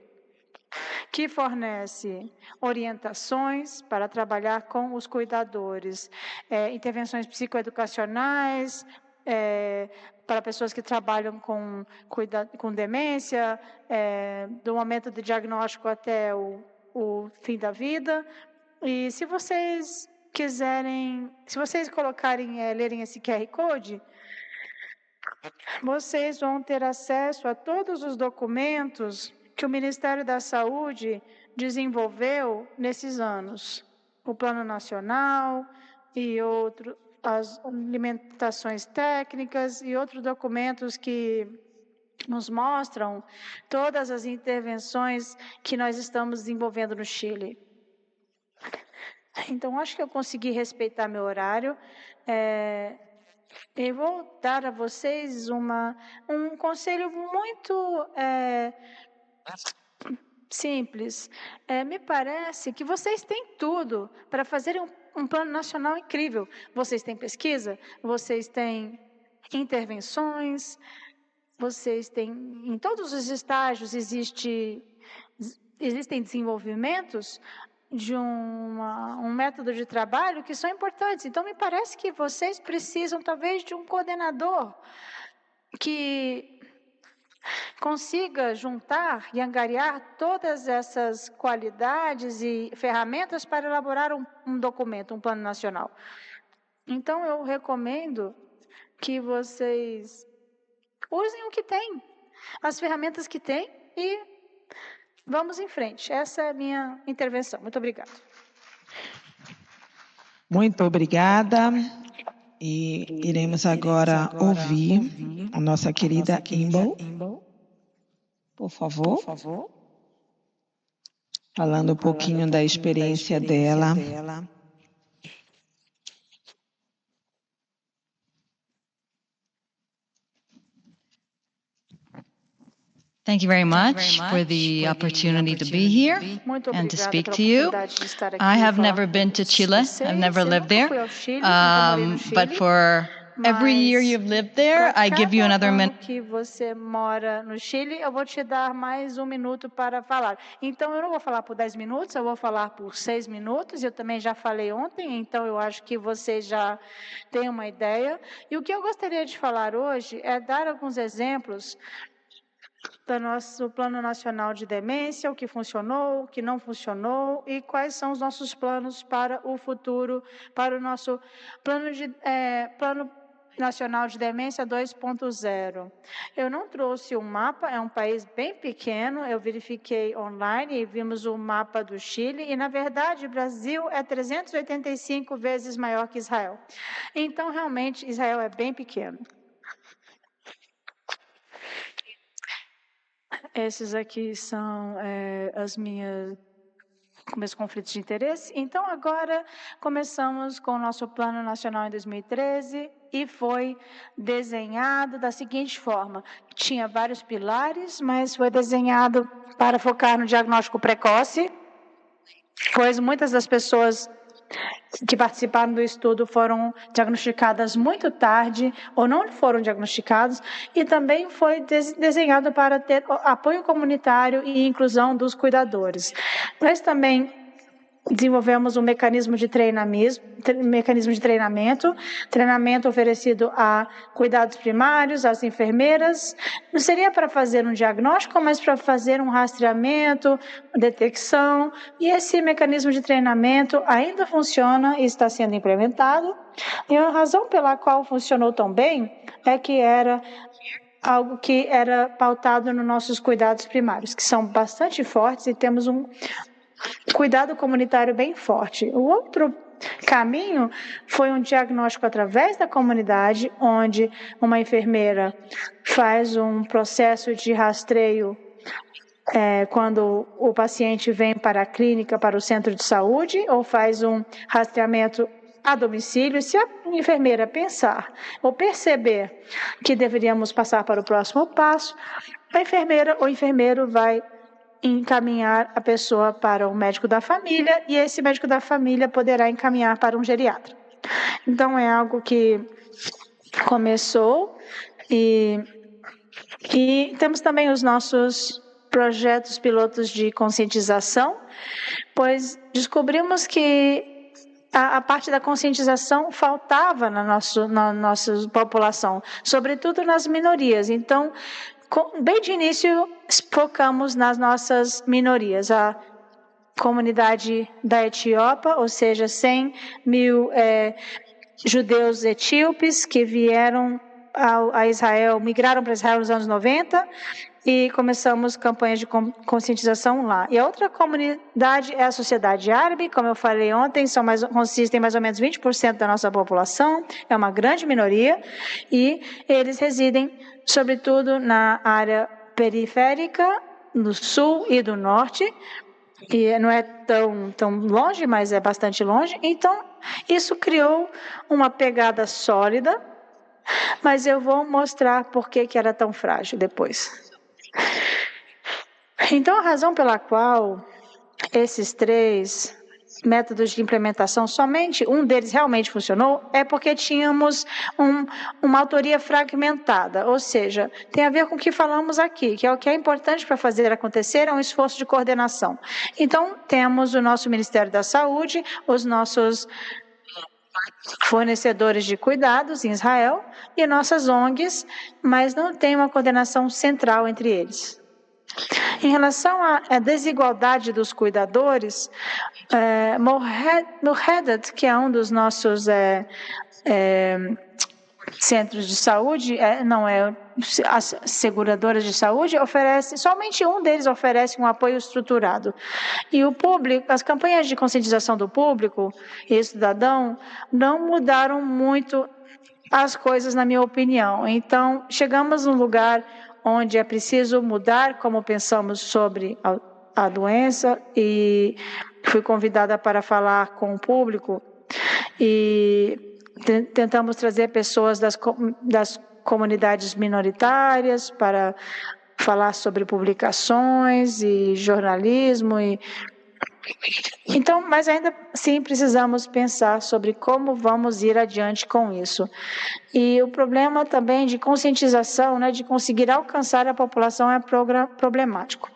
que fornece orientações para trabalhar com os cuidadores, intervenções psicoeducacionais, para pessoas que trabalham com demência, do momento de diagnóstico até o fim da vida. E se vocês lerem esse QR Code, vocês vão ter acesso a todos os documentos que o Ministério da Saúde desenvolveu nesses anos. O Plano Nacional e as limitações técnicas e outros documentos que nos mostram todas as intervenções que nós estamos desenvolvendo no Chile. Então, acho que eu consegui respeitar meu horário. Eu vou dar a vocês um conselho muito simples. Me parece que vocês têm tudo para fazerem um plano nacional incrível. Vocês têm pesquisa, vocês têm intervenções, vocês têm, em todos os estágios existem desenvolvimentos de um método de trabalho que são importantes. Então, me parece que vocês precisam, talvez, de um coordenador que consiga juntar e angariar todas essas qualidades e ferramentas para elaborar um documento, um plano nacional. Então, eu recomendo que vocês usem o que tem, as ferramentas que tem, e vamos em frente. Essa é a minha intervenção. Muito obrigada. Muito obrigada. E iremos agora ouvir a nossa querida Imbal, por favor, falando um pouquinho da experiência dela. Thank you very much for the opportunity to be here and to speak to you. I have never been to Chile. I've never lived there. But for every year you've lived there, I give you another minute. Que você mora no Chile, eu vou te dar mais um minuto para falar. Então, eu não vou falar por 10 minutos, eu vou falar por 6 minutos. Eu também já falei ontem, então eu acho que você já tem uma ideia. E o que eu gostaria de falar hoje é dar alguns exemplos do nosso Plano Nacional de Demência, o que funcionou, o que não funcionou e quais são os nossos planos para o futuro, para o nosso Plano Nacional de Demência 2.0. Eu não trouxe um mapa, é um país bem pequeno, eu verifiquei online e vimos o mapa do Chile e, na verdade, o Brasil é 385 vezes maior que Israel. Então, realmente, Israel é bem pequeno. Esses aqui são meus conflitos de interesse. Então, agora começamos com o nosso Plano Nacional em 2013 e foi desenhado da seguinte forma. Tinha vários pilares, mas foi desenhado para focar no diagnóstico precoce, pois muitas das pessoas que participaram do estudo foram diagnosticadas muito tarde ou não foram diagnosticados, e também foi desenhado para ter apoio comunitário e inclusão dos cuidadores. Nós também desenvolvemos um mecanismo de treinamento oferecido a cuidados primários, às enfermeiras. Não seria para fazer um diagnóstico, mas para fazer um rastreamento, detecção. E esse mecanismo de treinamento ainda funciona e está sendo implementado. E a razão pela qual funcionou tão bem é que era algo que era pautado nos nossos cuidados primários, que são bastante fortes, e temos um cuidado comunitário bem forte. O outro caminho foi um diagnóstico através da comunidade, onde uma enfermeira faz um processo de rastreio quando o paciente vem para a clínica, para o centro de saúde, ou faz um rastreamento a domicílio. Se a enfermeira pensar ou perceber que deveríamos passar para o próximo passo, a enfermeira ou enfermeiro vai encaminhar a pessoa para o médico da família, e esse médico da família poderá encaminhar para um geriatra. Então, é algo que começou, e temos também os nossos projetos pilotos de conscientização, pois descobrimos que a parte da conscientização faltava na nossa população, sobretudo nas minorias. Então, bem de início, focamos nas nossas minorias. A comunidade da Etiópia, ou seja, 100 mil judeus etíopes que vieram a Israel, migraram para Israel nos anos 90, e começamos campanhas de conscientização lá. E a outra comunidade é a sociedade árabe, como eu falei ontem, consistem mais ou menos 20% da nossa população, é uma grande minoria, e eles residem sobretudo na área periférica, no sul e do norte, e não é tão longe, mas é bastante longe. Então, isso criou uma pegada sólida, mas eu vou mostrar por que era tão frágil depois. Então, a razão pela qual esses 3 métodos de implementação, somente um deles realmente funcionou, é porque tínhamos uma autoria fragmentada, ou seja, tem a ver com o que falamos aqui, que é o que é importante para fazer acontecer, é um esforço de coordenação. Então, temos o nosso Ministério da Saúde, os nossos fornecedores de cuidados em Israel e nossas ONGs, mas não tem uma coordenação central entre eles. Em relação à desigualdade dos cuidadores, Mohedat, que é um dos nossos centros de saúde, as seguradoras de saúde, somente um deles oferece um apoio estruturado. E o público, as campanhas de conscientização do público e cidadão não mudaram muito as coisas, na minha opinião. Então, chegamos num lugar onde é preciso mudar como pensamos sobre a doença, e fui convidada para falar com o público e tentamos trazer pessoas das comunidades minoritárias para falar sobre publicações e jornalismo. Então, mas ainda assim precisamos pensar sobre como vamos ir adiante com isso. E o problema também de conscientização, de conseguir alcançar a população é problemático.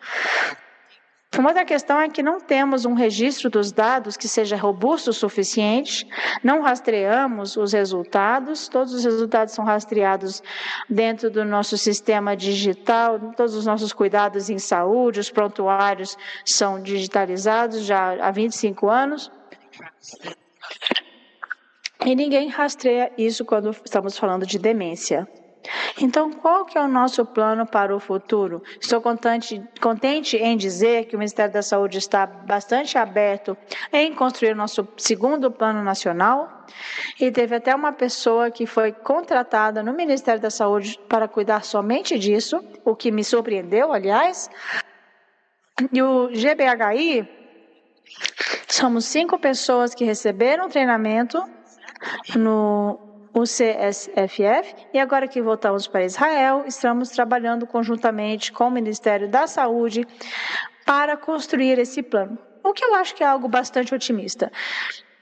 Uma outra questão é que não temos um registro dos dados que seja robusto o suficiente, não rastreamos os resultados, todos os resultados são rastreados dentro do nosso sistema digital, todos os nossos cuidados em saúde, os prontuários são digitalizados já há 25 anos. E ninguém rastreia isso quando estamos falando de demência. Então, qual que é o nosso plano para o futuro? Estou contente em dizer que o Ministério da Saúde está bastante aberto em construir o nosso segundo plano nacional, e teve até uma pessoa que foi contratada no Ministério da Saúde para cuidar somente disso, o que me surpreendeu, aliás. E o GBHI, somos 5 pessoas que receberam treinamento no CSFF, e agora que voltamos para Israel, estamos trabalhando conjuntamente com o Ministério da Saúde para construir esse plano, o que eu acho que é algo bastante otimista.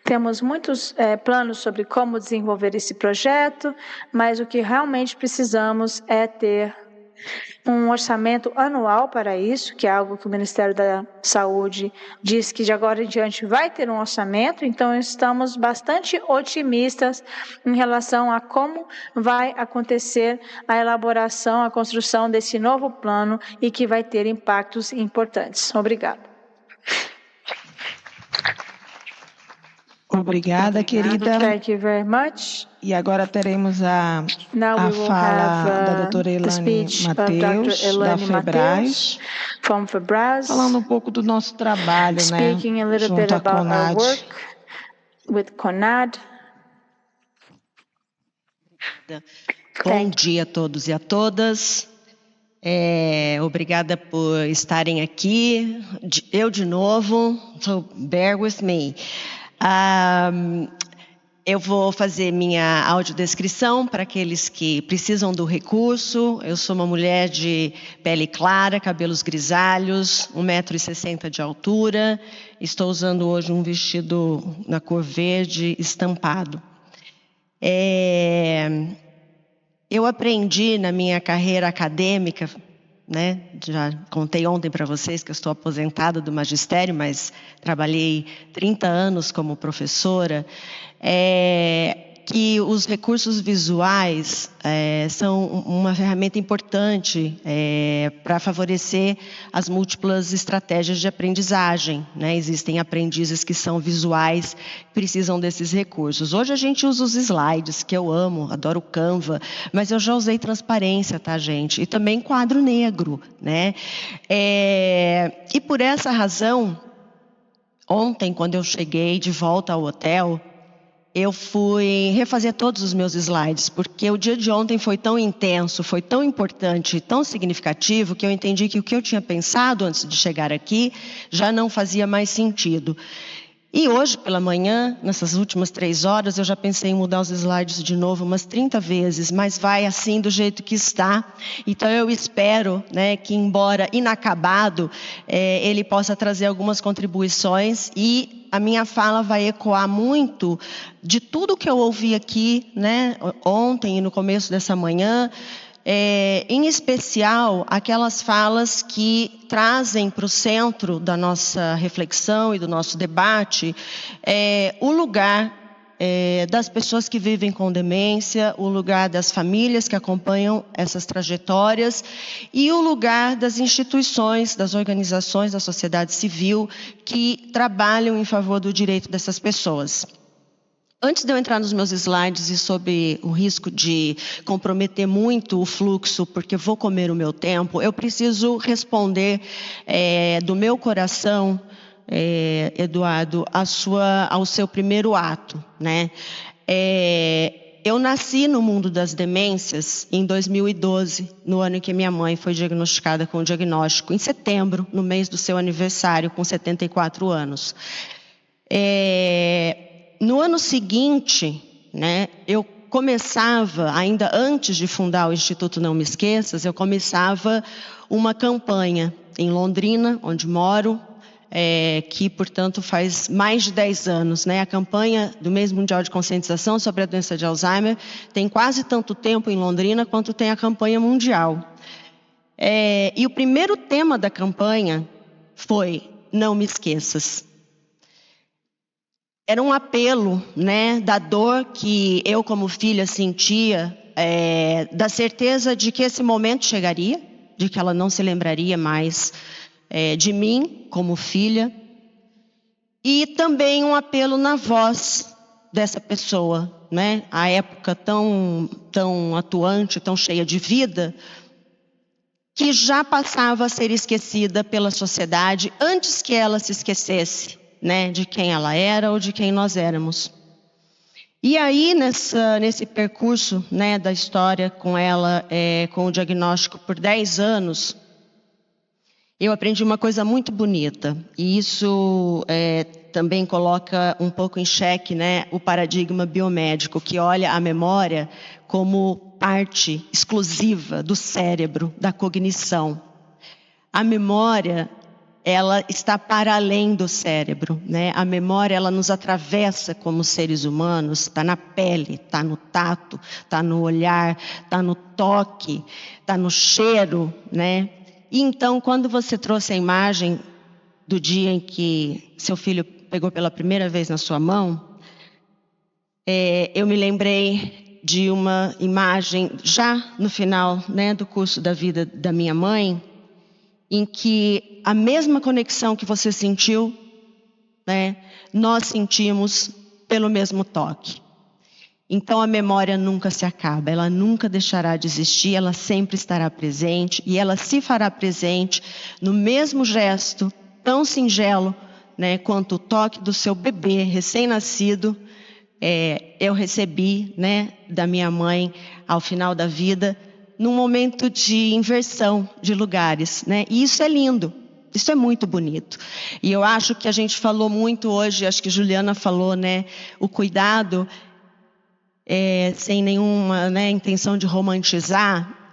Temos muitos planos sobre como desenvolver esse projeto, mas o que realmente precisamos é ter um orçamento anual para isso, que é algo que o Ministério da Saúde diz que de agora em diante vai ter um orçamento. Então estamos bastante otimistas em relação a como vai acontecer a elaboração, a construção desse novo plano, e que vai ter impactos importantes. Obrigada. Obrigada, querida. Thank you very much. E agora teremos a fala da doutora Elane Mateus, da FEBRAS, falando um pouco do nosso trabalho, junto à CONAD. Bom dia a todos e a todas. Obrigada por estarem aqui. Eu de novo, so bear with me. Eu vou fazer minha audiodescrição para aqueles que precisam do recurso. Eu sou uma mulher de pele clara, cabelos grisalhos, 1,60 m de altura. Estou usando hoje um vestido na cor verde estampado. Eu aprendi na minha carreira acadêmica, já contei ontem para vocês que eu estou aposentada do magistério, mas trabalhei 30 anos como professora, que os recursos visuais são uma ferramenta importante para favorecer as múltiplas estratégias de aprendizagem. Existem aprendizes que são visuais, precisam desses recursos. Hoje a gente usa os slides, que eu amo, adoro o Canva, mas eu já usei transparência, tá, gente? E também quadro negro, E por essa razão, ontem, quando eu cheguei de volta ao hotel, eu fui refazer todos os meus slides, porque o dia de ontem foi tão intenso, foi tão importante, tão significativo, que eu entendi que o que eu tinha pensado antes de chegar aqui já não fazia mais sentido. E hoje, pela manhã, nessas últimas 3 horas, eu já pensei em mudar os slides de novo umas 30 vezes, mas vai assim do jeito que está. Então eu espero, né, que, embora inacabado, ele possa trazer algumas contribuições, e a minha fala vai ecoar muito de tudo que eu ouvi aqui, né, ontem e no começo dessa manhã, em especial aquelas falas que trazem para o centro da nossa reflexão e do nosso debate o lugar das pessoas que vivem com demência, o lugar das famílias que acompanham essas trajetórias e o lugar das instituições, das organizações da sociedade civil que trabalham em favor do direito dessas pessoas. Antes de eu entrar nos meus slides e sob o risco de comprometer muito o fluxo, porque vou comer o meu tempo, eu preciso responder do meu coração, Eduardo, ao seu primeiro ato, né? Eu nasci no mundo das demências em 2012, no ano em que minha mãe foi diagnosticada com o diagnóstico, em setembro, no mês do seu aniversário, com 74 anos. No ano seguinte, né, eu começava, ainda antes de fundar o Instituto Não Me Esqueças, eu começava uma campanha em Londrina, onde moro, que, portanto, faz mais de 10 anos. Né? A campanha do Mês Mundial de Conscientização sobre a Doença de Alzheimer tem quase tanto tempo em Londrina quanto tem a campanha mundial. E o primeiro tema da campanha foi Não Me Esqueças. Era um apelo, né, da dor que eu, como filha, sentia, da certeza de que esse momento chegaria, de que ela não se lembraria mais de mim, como filha, e também um apelo na voz dessa pessoa, né, a época tão atuante, tão cheia de vida, que já passava a ser esquecida pela sociedade antes que ela se esquecesse, né, de quem ela era ou de quem nós éramos. E aí, nesse percurso, né, da história com ela, com o diagnóstico por 10 anos, eu aprendi uma coisa muito bonita. E isso também coloca um pouco em xeque, né, o paradigma biomédico, que olha a memória como parte exclusiva do cérebro, da cognição. A memória, ela está para além do cérebro, né? A memória, ela nos atravessa como seres humanos, está na pele, está no tato, está no olhar, está no toque, está no cheiro, né? E então, quando você trouxe a imagem do dia em que seu filho pegou pela primeira vez na sua mão, eu me lembrei de uma imagem já no final, né, do curso da vida da minha mãe, em que a mesma conexão que você sentiu, né, nós sentimos pelo mesmo toque. Então a memória nunca se acaba, ela nunca deixará de existir, ela sempre estará presente e ela se fará presente no mesmo gesto tão singelo, né, quanto o toque do seu bebê recém-nascido. Eu recebi, né, da minha mãe ao final da vida, num momento de inversão de lugares, né? E isso é lindo, isso é muito bonito. E eu acho que a gente falou muito hoje, acho que Juliana falou, né? O cuidado, sem nenhuma, né, intenção de romantizar,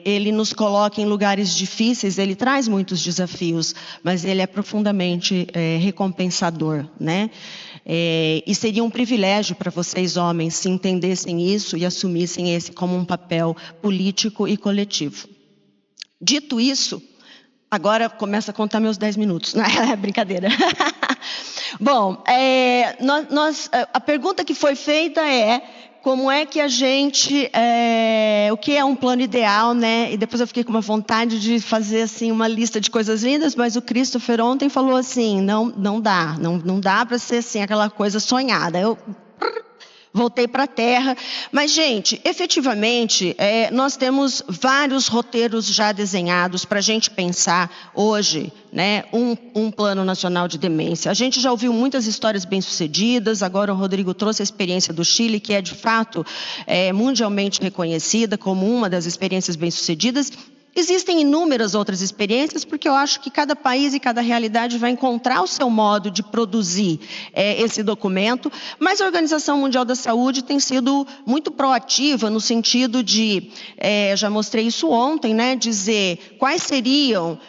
ele nos coloca em lugares difíceis, ele traz muitos desafios, mas ele é profundamente recompensador, né? E seria um privilégio para vocês, homens, se entendessem isso e assumissem esse como um papel político e coletivo. Dito isso, agora começa a contar meus 10 minutos. Brincadeira. Bom, a pergunta que foi feita é: como é que a gente, o que é um plano ideal, né? E depois eu fiquei com uma vontade de fazer assim uma lista de coisas lindas, mas o Christopher ontem falou assim, não dá para ser assim aquela coisa sonhada. voltei para a terra. Mas, gente, efetivamente, nós temos vários roteiros já desenhados para a gente pensar hoje, né, um plano nacional de demência. A gente já ouviu muitas histórias bem-sucedidas, agora o Rodrigo trouxe a experiência do Chile, que é, de fato, mundialmente reconhecida como uma das experiências bem-sucedidas. Existem inúmeras outras experiências, porque eu acho que cada país e cada realidade vai encontrar o seu modo de produzir esse documento, mas a Organização Mundial da Saúde tem sido muito proativa no sentido de, já mostrei isso ontem, né, dizer quais seriam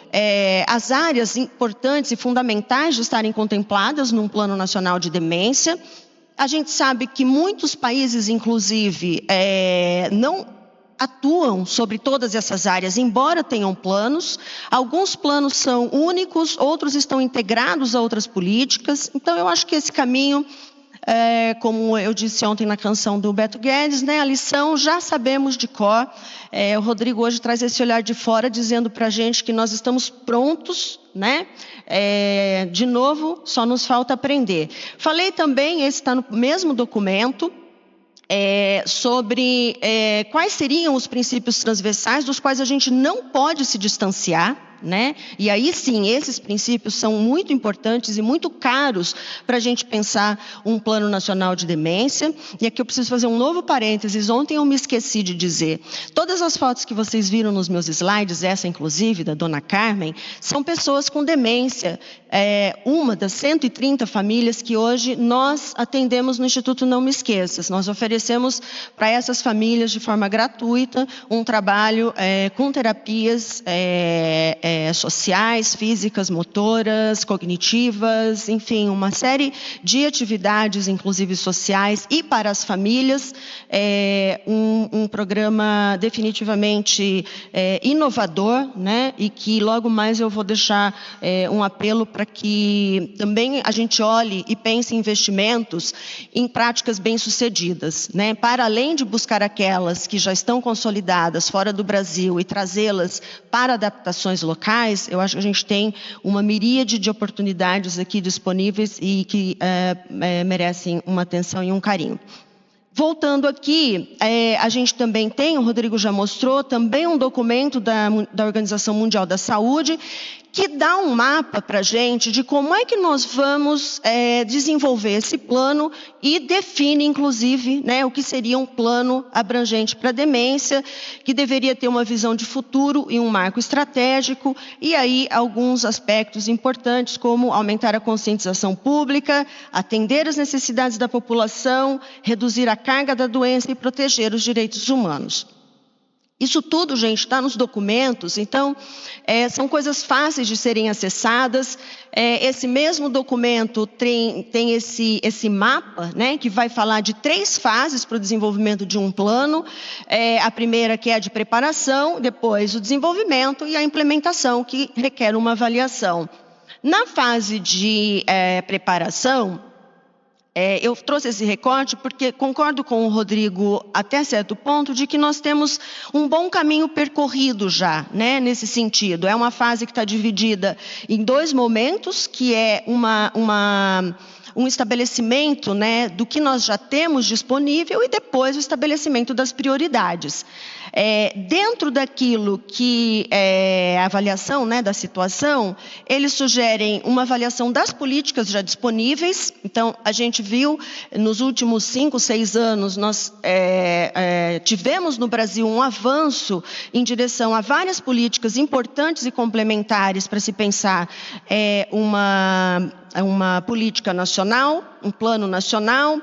as áreas importantes e fundamentais de estarem contempladas num Plano Nacional de Demência. A gente sabe que muitos países, inclusive, não atuam sobre todas essas áreas, embora tenham planos. Alguns planos são únicos, outros estão integrados a outras políticas. Então, eu acho que esse caminho, como eu disse ontem na canção do Beto Guedes, né, a lição já sabemos de cor. O Rodrigo hoje traz esse olhar de fora, dizendo para a gente que nós estamos prontos, né? De novo, só nos falta aprender. Falei também, esse está no mesmo documento, sobre quais seriam os princípios transversais dos quais a gente não pode se distanciar, né? E aí sim, esses princípios são muito importantes e muito caros para a gente pensar um plano nacional de demência. E aqui eu preciso fazer um novo parênteses. Ontem eu me esqueci de dizer, todas as fotos que vocês viram nos meus slides, essa inclusive da dona Carmen, são pessoas com demência. Uma das 130 famílias que hoje nós atendemos no Instituto Não Me Esqueças. Nós oferecemos para essas famílias de forma gratuita um trabalho com terapias sociais, físicas, motoras, cognitivas, enfim, uma série de atividades, inclusive sociais, e para as famílias, um programa definitivamente inovador, né? E que logo mais eu vou deixar um apelo para que também a gente olhe e pense em investimentos em práticas bem-sucedidas, né? Para além de buscar aquelas que já estão consolidadas fora do Brasil e trazê-las para adaptações locais, eu acho que a gente tem uma miríade de oportunidades aqui disponíveis e que merecem uma atenção e um carinho. Voltando aqui, a gente também tem, o Rodrigo já mostrou, também um documento da Organização Mundial da Saúde, que dá um mapa para a gente de como é que nós vamos desenvolver esse plano e define, inclusive, né, o que seria um plano abrangente para a demência, que deveria ter uma visão de futuro e um marco estratégico, e aí alguns aspectos importantes, como aumentar a conscientização pública, atender às necessidades da população, reduzir a carga da doença e proteger os direitos humanos. Isso tudo, gente, está nos documentos, então são coisas fáceis de serem acessadas. Esse mesmo documento tem esse mapa, né, que vai falar de 3 fases para o desenvolvimento de um plano. A primeira, que é a de preparação, depois o desenvolvimento e a implementação, que requer uma avaliação. Na fase de preparação, eu trouxe esse recorte porque concordo com o Rodrigo até certo ponto de que nós temos um bom caminho percorrido já, né, nesse sentido. É uma fase que está dividida em 2 momentos, que é um estabelecimento, né, do que nós já temos disponível e depois o estabelecimento das prioridades. Dentro daquilo que é a avaliação, né, da situação, eles sugerem uma avaliação das políticas já disponíveis. Então, a gente viu nos últimos 5, 6 anos, nós tivemos no Brasil um avanço em direção a várias políticas importantes e complementares para se pensar uma política nacional, um plano nacional.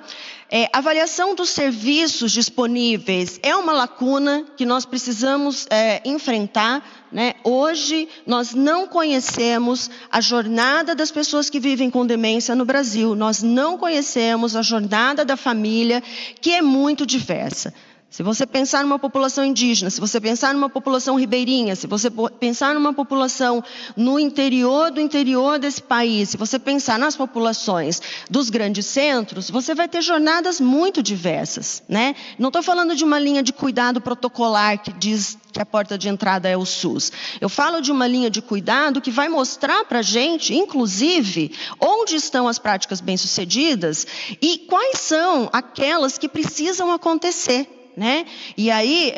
Avaliação dos serviços disponíveis é uma lacuna que nós precisamos enfrentar, né? Hoje, nós não conhecemos a jornada das pessoas que vivem com demência no Brasil. Nós não conhecemos a jornada da família, que é muito diversa. Se você pensar numa população indígena, se você pensar numa população ribeirinha, se você pensar numa população no interior do interior desse país, se você pensar nas populações dos grandes centros, você vai ter jornadas muito diversas, né? Não estou falando de uma linha de cuidado protocolar que diz que a porta de entrada é o SUS. Eu falo de uma linha de cuidado que vai mostrar para a gente, inclusive, onde estão as práticas bem-sucedidas e quais são aquelas que precisam acontecer. Né? E aí,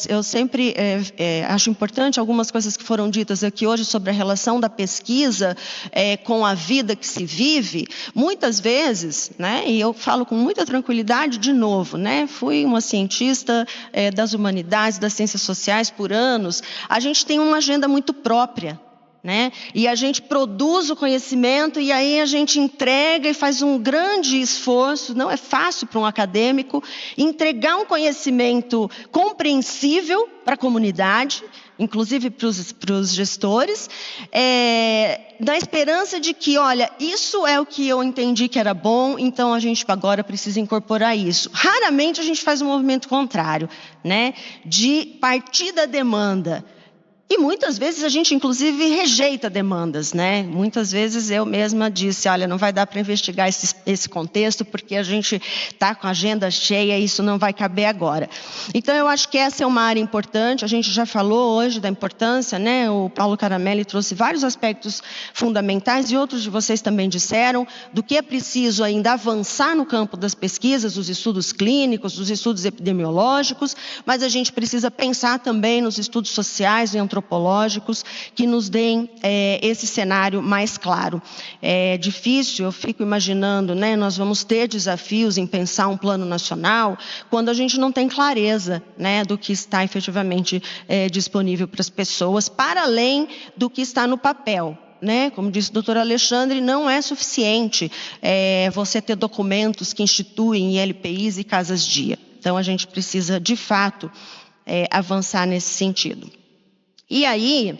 eu sempre acho importante algumas coisas que foram ditas aqui hoje sobre a relação da pesquisa com a vida que se vive. Muitas vezes, né, e eu falo com muita tranquilidade de novo, né, fui uma cientista das humanidades, das ciências sociais por anos, a gente tem uma agenda muito própria. Né? E a gente produz o conhecimento e aí a gente entrega e faz um grande esforço, não é fácil para um acadêmico, entregar um conhecimento compreensível para a comunidade, inclusive para os gestores, na esperança de que, olha, isso é o que eu entendi que era bom, então a gente agora precisa incorporar isso. Raramente a gente faz um movimento contrário, né? De partir da demanda. E muitas vezes a gente, inclusive, rejeita demandas, né? Muitas vezes eu mesma disse, olha, não vai dar para investigar esse contexto porque a gente está com a agenda cheia e isso não vai caber agora. Então, eu acho que essa é uma área importante, a gente já falou hoje da importância, né? O Paulo Caramelli trouxe vários aspectos fundamentais e outros de vocês também disseram do que é preciso ainda avançar no campo das pesquisas, dos estudos clínicos, dos estudos epidemiológicos, mas a gente precisa pensar também nos estudos sociais e antropológicos que nos deem esse cenário mais claro. É difícil, eu fico imaginando, né, nós vamos ter desafios em pensar um plano nacional quando a gente não tem clareza, né, do que está efetivamente disponível para as pessoas, para além do que está no papel. Né? Como disse o doutor Alexandre, não é suficiente você ter documentos que instituem ILPIs e casas-dia. Então, a gente precisa, de fato, avançar nesse sentido. E aí,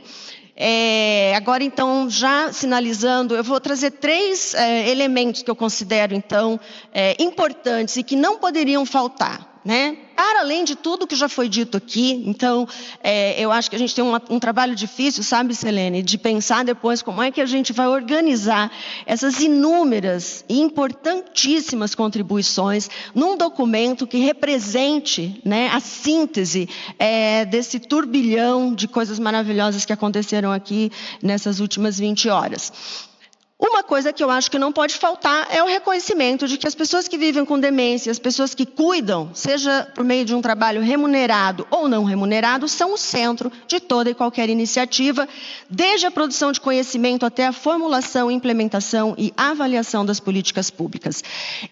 agora então, já sinalizando, eu vou trazer 3 elementos que eu considero, então, importantes e que não poderiam faltar, né? Para além de tudo que já foi dito aqui, então, eu acho que a gente tem um trabalho difícil, sabe, Selene, de pensar depois como é que a gente vai organizar essas inúmeras e importantíssimas contribuições num documento que represente, né, a síntese desse turbilhão de coisas maravilhosas que aconteceram aqui nessas últimas 20 horas. Uma coisa que eu acho que não pode faltar é o reconhecimento de que as pessoas que vivem com demência, as pessoas que cuidam, seja por meio de um trabalho remunerado ou não remunerado, são o centro de toda e qualquer iniciativa, desde a produção de conhecimento até a formulação, implementação e avaliação das políticas públicas.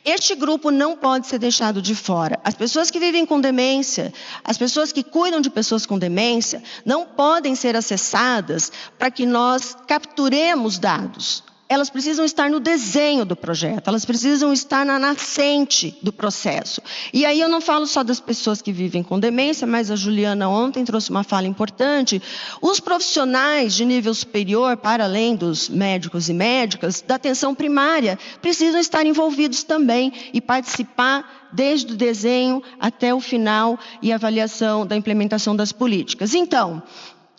Este grupo não pode ser deixado de fora. As pessoas que vivem com demência, as pessoas que cuidam de pessoas com demência, não podem ser acessadas para que nós capturemos dados. Elas precisam estar no desenho do projeto, elas precisam estar na nascente do processo. E aí eu não falo só das pessoas que vivem com demência, mas a Juliana ontem trouxe uma fala importante. Os profissionais de nível superior, para além dos médicos e médicas, da atenção primária, precisam estar envolvidos também e participar desde o desenho até o final e avaliação da implementação das políticas. Então,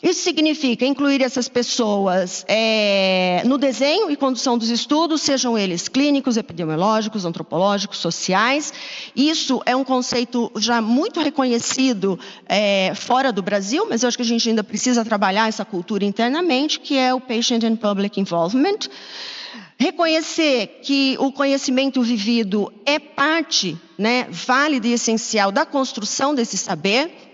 isso significa incluir essas pessoas no desenho e condução dos estudos, sejam eles clínicos, epidemiológicos, antropológicos, sociais. Isso é um conceito já muito reconhecido fora do Brasil, mas eu acho que a gente ainda precisa trabalhar essa cultura internamente, que é o Patient and Public Involvement. Reconhecer que o conhecimento vivido é parte, né, válida e essencial da construção desse saber.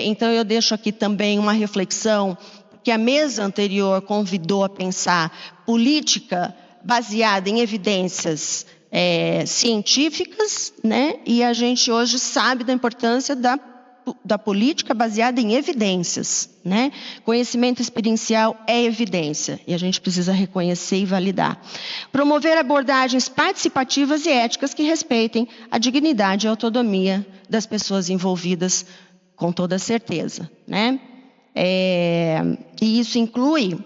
Então, eu deixo aqui também uma reflexão que a mesa anterior convidou a pensar política baseada em evidências científicas, né? E a gente hoje sabe da importância da política baseada em evidências, né? Conhecimento experiencial é evidência e a gente precisa reconhecer e validar. Promover abordagens participativas e éticas que respeitem a dignidade e a autonomia das pessoas envolvidas, com toda certeza, né? E isso inclui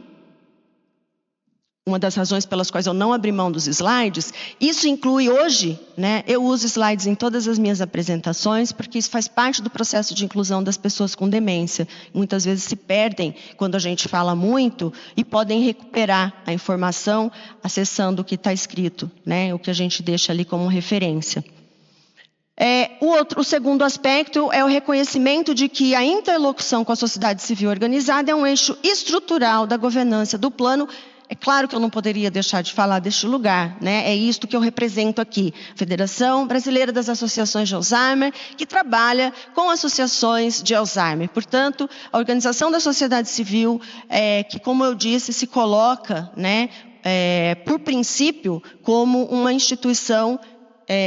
uma das razões pelas quais eu não abri mão dos slides, isso inclui hoje, né, eu uso slides em todas as minhas apresentações, porque isso faz parte do processo de inclusão das pessoas com demência. Muitas vezes se perdem quando a gente fala muito e podem recuperar a informação acessando o que está escrito, né, o que a gente deixa ali como referência. O segundo aspecto é o reconhecimento de que a interlocução com a sociedade civil organizada é um eixo estrutural da governança do plano. É claro que eu não poderia deixar de falar deste lugar, né? É isto que eu represento aqui, Federação Brasileira das Associações de Alzheimer, que trabalha com associações de Alzheimer. Portanto, a organização da sociedade civil, que, como eu disse, se coloca, né, por princípio, como uma instituição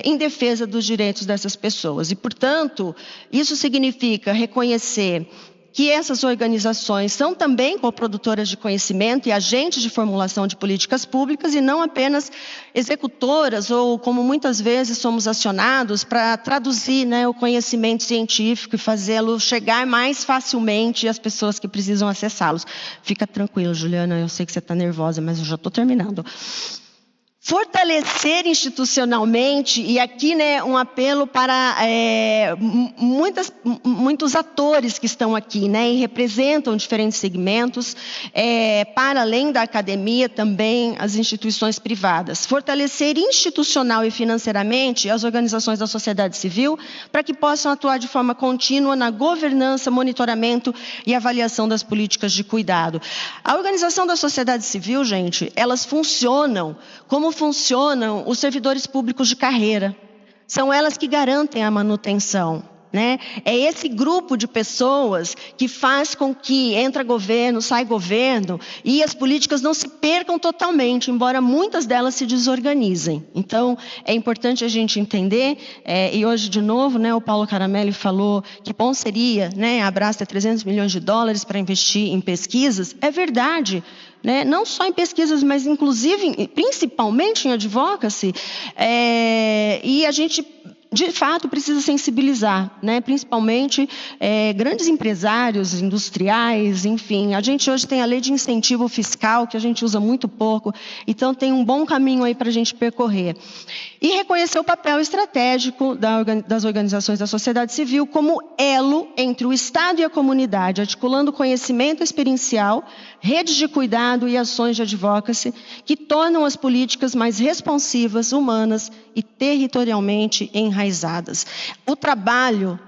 em defesa dos direitos dessas pessoas. E, portanto, isso significa reconhecer que essas organizações são também coprodutoras de conhecimento e agentes de formulação de políticas públicas e não apenas executoras ou, como muitas vezes somos acionados, para traduzir, né, o conhecimento científico e fazê-lo chegar mais facilmente às pessoas que precisam acessá-los. Fica tranquilo, Juliana, eu sei que você está nervosa, mas eu já estou terminando. Fortalecer institucionalmente, e aqui, né, um apelo para muitos atores que estão aqui, né, e representam diferentes segmentos, para além da academia, também as instituições privadas. Fortalecer institucional e financeiramente as organizações da sociedade civil, para que possam atuar de forma contínua na governança, monitoramento e avaliação das políticas de cuidado. A organização da sociedade civil, gente, elas funcionam como funcionam os servidores públicos de carreira. São elas que garantem a manutenção, né? É esse grupo de pessoas que faz com que entra governo, sai governo e as políticas não se percam totalmente, embora muitas delas se desorganizem. Então, é importante a gente entender, e hoje de novo, né, o Paulo Caramelli falou que bom seria, né, a Abraço ter 300 milhões de dólares para investir em pesquisas. É verdade, né? Não só em pesquisas, mas inclusive, principalmente em advocacy, e a gente, de fato, precisa sensibilizar, né? Principalmente grandes empresários, industriais, enfim. A gente hoje tem a lei de incentivo fiscal, que a gente usa muito pouco, então tem um bom caminho aí para a gente percorrer. E reconhecer o papel estratégico das organizações da sociedade civil como elo entre o Estado e a comunidade, articulando conhecimento experiencial, redes de cuidado e ações de advocacy que tornam as políticas mais responsivas, humanas e territorialmente enraizadas. O trabalho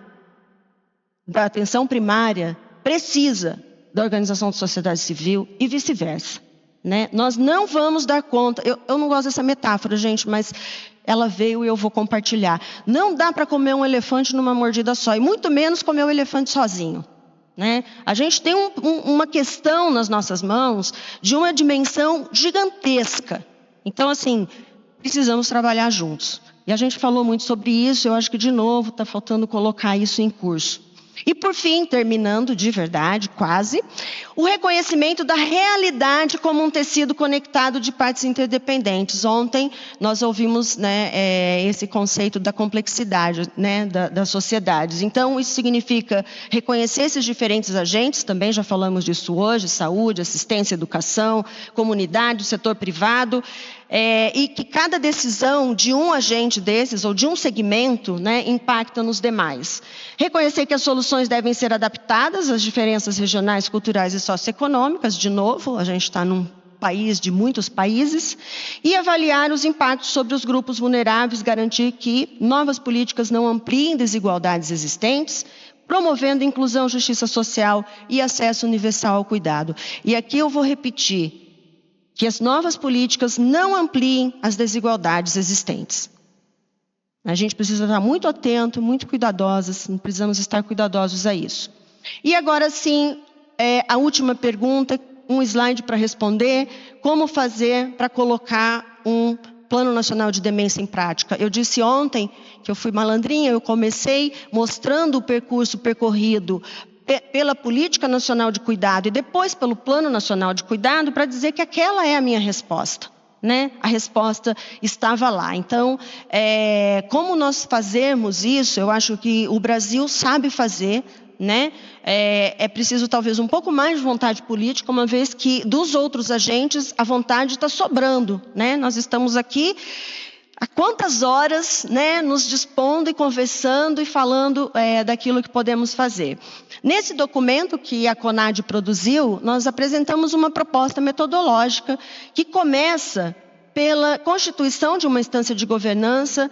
da atenção primária precisa da organização da sociedade civil e vice-versa, né? Nós não vamos dar conta, eu não gosto dessa metáfora, gente, mas ela veio e eu vou compartilhar. Não dá para comer um elefante numa mordida só, e muito menos comer o elefante sozinho, né? A gente tem uma questão nas nossas mãos de uma dimensão gigantesca. Então, assim, precisamos trabalhar juntos. E a gente falou muito sobre isso, eu acho que, de novo, está faltando colocar isso em curso. E, por fim, terminando de verdade, quase, o reconhecimento da realidade como um tecido conectado de partes interdependentes. Ontem nós ouvimos, né, esse conceito da complexidade, né, das sociedades. Então, isso significa reconhecer esses diferentes agentes, também já falamos disso hoje, saúde, assistência, educação, comunidade, setor privado, e que cada decisão de um agente desses, ou de um segmento, né, impacta nos demais. Reconhecer que as soluções devem ser adaptadas às diferenças regionais, culturais e socioeconômicas. De novo, a gente está num país de muitos países. E avaliar os impactos sobre os grupos vulneráveis, garantir que novas políticas não ampliem desigualdades existentes, promovendo inclusão, justiça social e acesso universal ao cuidado. E aqui eu vou repetir, que as novas políticas não ampliem as desigualdades existentes. A gente precisa estar muito atento, muito cuidadosos, precisamos estar cuidadosos a isso. E agora sim, a última pergunta, um slide para responder, como fazer para colocar um Plano Nacional de Demência em prática? Eu disse ontem que eu fui malandrinha, eu comecei mostrando o percurso percorrido pela Política Nacional de Cuidado e depois pelo Plano Nacional de Cuidado para dizer que aquela é a minha resposta, né? A resposta estava lá. Então, como nós fazemos isso, eu acho que o Brasil sabe fazer, né? É preciso talvez um pouco mais de vontade política, uma vez que dos outros agentes a vontade está sobrando, né? Nós estamos aqui há quantas horas, né, nos dispondo e conversando e falando daquilo que podemos fazer. Nesse documento que a CONAD produziu, nós apresentamos uma proposta metodológica que começa pela constituição de uma instância de governança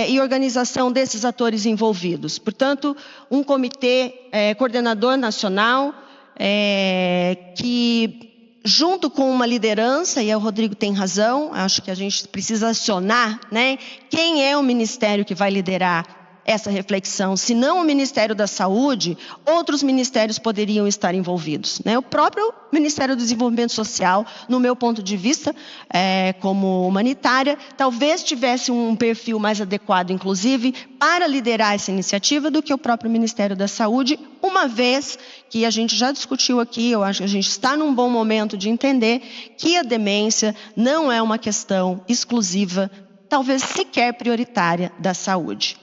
e organização desses atores envolvidos. Portanto, um comitê coordenador nacional que, junto com uma liderança, e o Rodrigo tem razão, acho que a gente precisa acionar, né, quem é o ministério que vai liderar essa reflexão. Se não o Ministério da Saúde, outros ministérios poderiam estar envolvidos, né? O próprio Ministério do Desenvolvimento Social, no meu ponto de vista, como humanitária, talvez tivesse um perfil mais adequado, inclusive, para liderar essa iniciativa do que o próprio Ministério da Saúde, uma vez que a gente já discutiu aqui, eu acho que a gente está num bom momento de entender que a demência não é uma questão exclusiva, talvez sequer prioritária da saúde.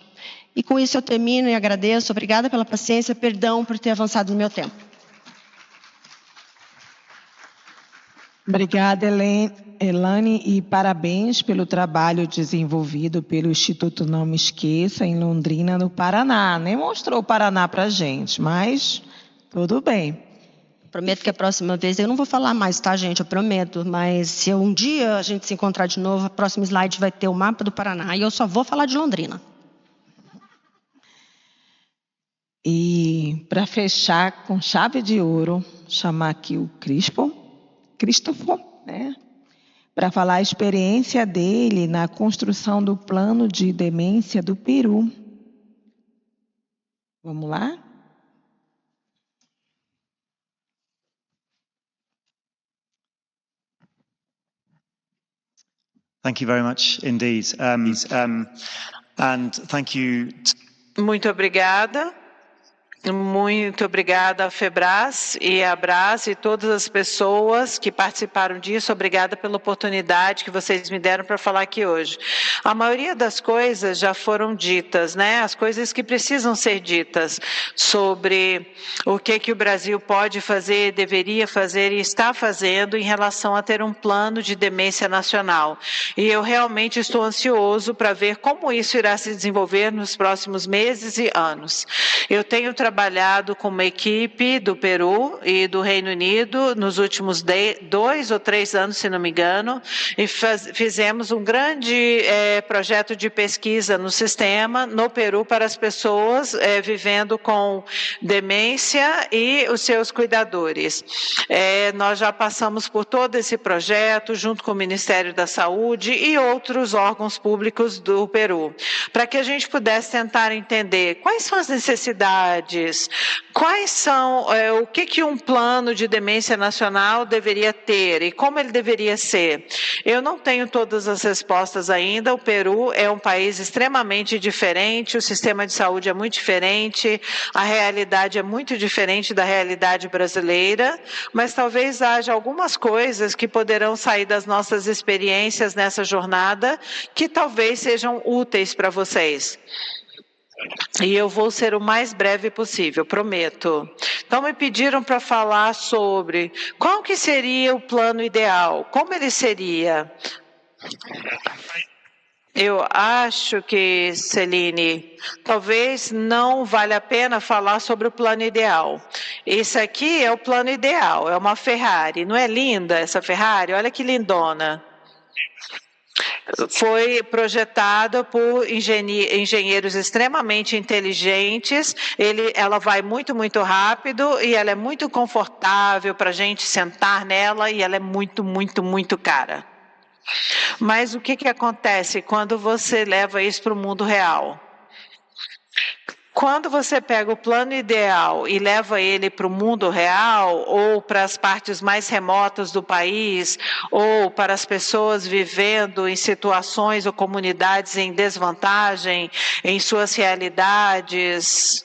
E com isso eu termino e agradeço. Obrigada pela paciência, perdão por ter avançado no meu tempo. Obrigada, Elane, e parabéns pelo trabalho desenvolvido pelo Instituto Não Me Esqueça, em Londrina, no Paraná. Nem mostrou o Paraná para a gente, mas tudo bem. Prometo que a próxima vez, eu não vou falar mais, tá, gente? Eu prometo, mas se um dia a gente se encontrar de novo, o próximo slide vai ter o mapa do Paraná, e eu só vou falar de Londrina. E para fechar com chave de ouro, chamar aqui o Christopher, né, para falar a experiência dele na construção do plano de demência do Peru. Vamos lá? Thank you very much indeed. And thank you. Muito obrigada. Muito obrigada, FEBRAS e a Abras e todas as pessoas que participaram disso. Obrigada pela oportunidade que vocês me deram para falar aqui hoje. A maioria das coisas já foram ditas, né? As coisas que precisam ser ditas sobre o que o Brasil pode fazer, deveria fazer e está fazendo em relação a ter um plano de demência nacional. E eu realmente estou ansioso para ver como isso irá se desenvolver nos próximos meses e anos. Eu tenho trabalhado com uma equipe do Peru e do Reino Unido nos últimos 2 ou 3 anos, se não me engano, e fizemos um grande projeto de pesquisa no sistema, no Peru, para as pessoas vivendo com demência e os seus cuidadores. Nós já passamos por todo esse projeto, junto com o Ministério da Saúde e outros órgãos públicos do Peru, para que a gente pudesse tentar entender quais são as necessidades, quais são, o que um plano de demência nacional deveria ter e como ele deveria ser. Eu não tenho todas as respostas ainda. O Peru é um país extremamente diferente, o sistema de saúde é muito diferente, a realidade é muito diferente da realidade brasileira, mas talvez haja algumas coisas que poderão sair das nossas experiências nessa jornada que talvez sejam úteis para vocês. E eu vou ser o mais breve possível, prometo. Então me pediram para falar sobre qual que seria o plano ideal, como ele seria. Eu acho que, Celine, talvez não valha a pena falar sobre o plano ideal. Esse aqui é o plano ideal, é uma Ferrari. Não é linda essa Ferrari? Olha que lindona. Foi projetada por engenheiros extremamente inteligentes. Ela vai muito, muito rápido e ela é muito confortável para a gente sentar nela e ela é muito, muito, muito cara. Mas o que acontece quando você leva isso para o mundo real? Quando você pega o plano ideal e leva ele para o mundo real, ou para as partes mais remotas do país, ou para as pessoas vivendo em situações ou comunidades em desvantagem, em suas realidades,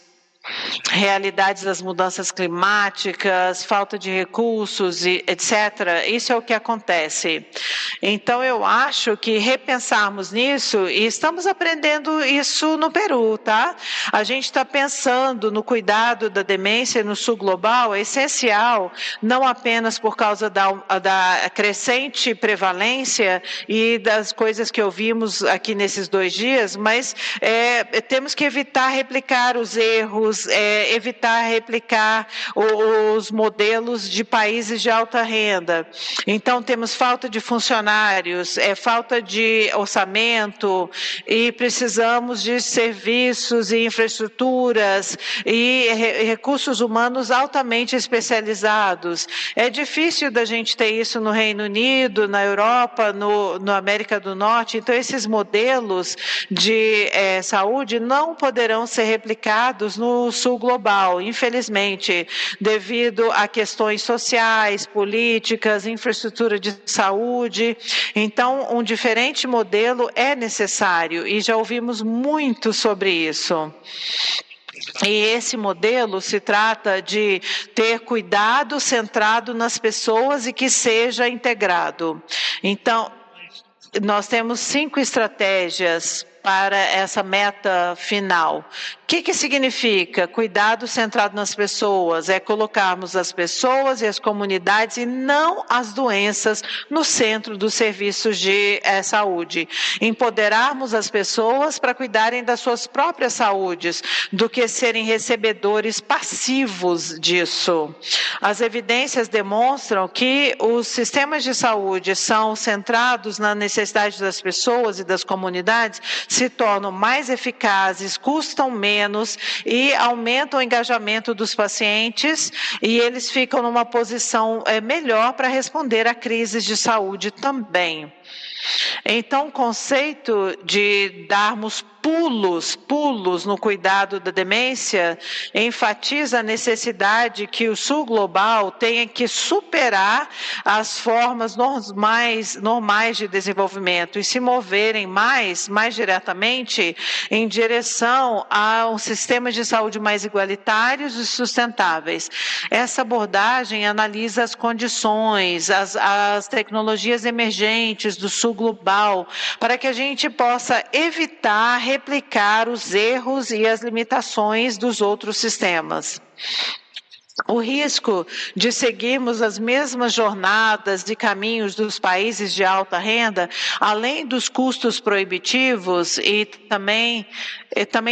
realidades das mudanças climáticas, falta de recursos, etc. Isso é o que acontece. Então, eu acho que repensarmos nisso, e estamos aprendendo isso no Peru, tá? A gente está pensando no cuidado da demência no sul global, é essencial, não apenas por causa da crescente prevalência e das coisas que ouvimos aqui nesses 2 dias, mas temos que evitar replicar os erros, evitar replicar os modelos de países de alta renda. Então, temos falta de funcionários, falta de orçamento e precisamos de serviços e infraestruturas e recursos humanos altamente especializados. É difícil da gente ter isso no Reino Unido, na Europa, no América do Norte. Então, esses modelos de saúde não poderão ser replicados no sul global, infelizmente, devido a questões sociais, políticas, infraestrutura de saúde. Então, um diferente modelo é necessário e já ouvimos muito sobre isso. E esse modelo se trata de ter cuidado centrado nas pessoas e que seja integrado. Então, nós temos 5 estratégias para essa meta final. O que significa? Cuidado centrado nas pessoas, é colocarmos as pessoas e as comunidades e não as doenças no centro dos serviços de saúde. Empoderarmos as pessoas para cuidarem das suas próprias saúdes, do que serem recebedores passivos disso. As evidências demonstram que os sistemas de saúde são centrados na necessidade das pessoas e das comunidades, se tornam mais eficazes, custam menos e aumentam o engajamento dos pacientes e eles ficam numa posição melhor para responder a crises de saúde também. Então, o conceito de darmos pulos no cuidado da demência enfatiza a necessidade que o sul global tenha que superar as formas normais de desenvolvimento e se moverem mais diretamente em direção a um sistema de saúde mais igualitários e sustentáveis. Essa abordagem analisa as condições, as tecnologias emergentes do sul global, para que a gente possa evitar replicar os erros e as limitações dos outros sistemas. O risco de seguirmos as mesmas jornadas e caminhos dos países de alta renda, além dos custos proibitivos, e também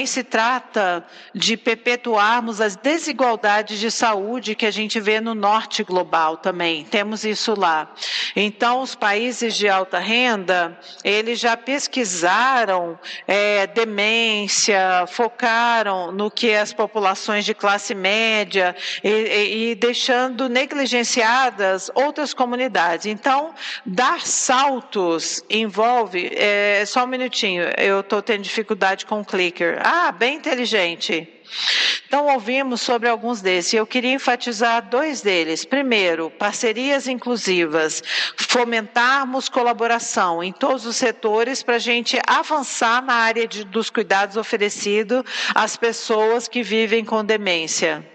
se trata de perpetuarmos as desigualdades de saúde que a gente vê no norte global também. Temos isso lá. Então, os países de alta renda, eles já pesquisaram demência, focaram no que as populações de classe média e deixando negligenciadas outras comunidades. Então, dar saltos envolve... só um minutinho, eu estou tendo dificuldade com o clicker. Bem inteligente. Então, ouvimos sobre alguns desses. Eu queria enfatizar 2 deles. Primeiro, parcerias inclusivas. Fomentarmos colaboração em todos os setores para a gente avançar na área dos cuidados oferecidos às pessoas que vivem com demência.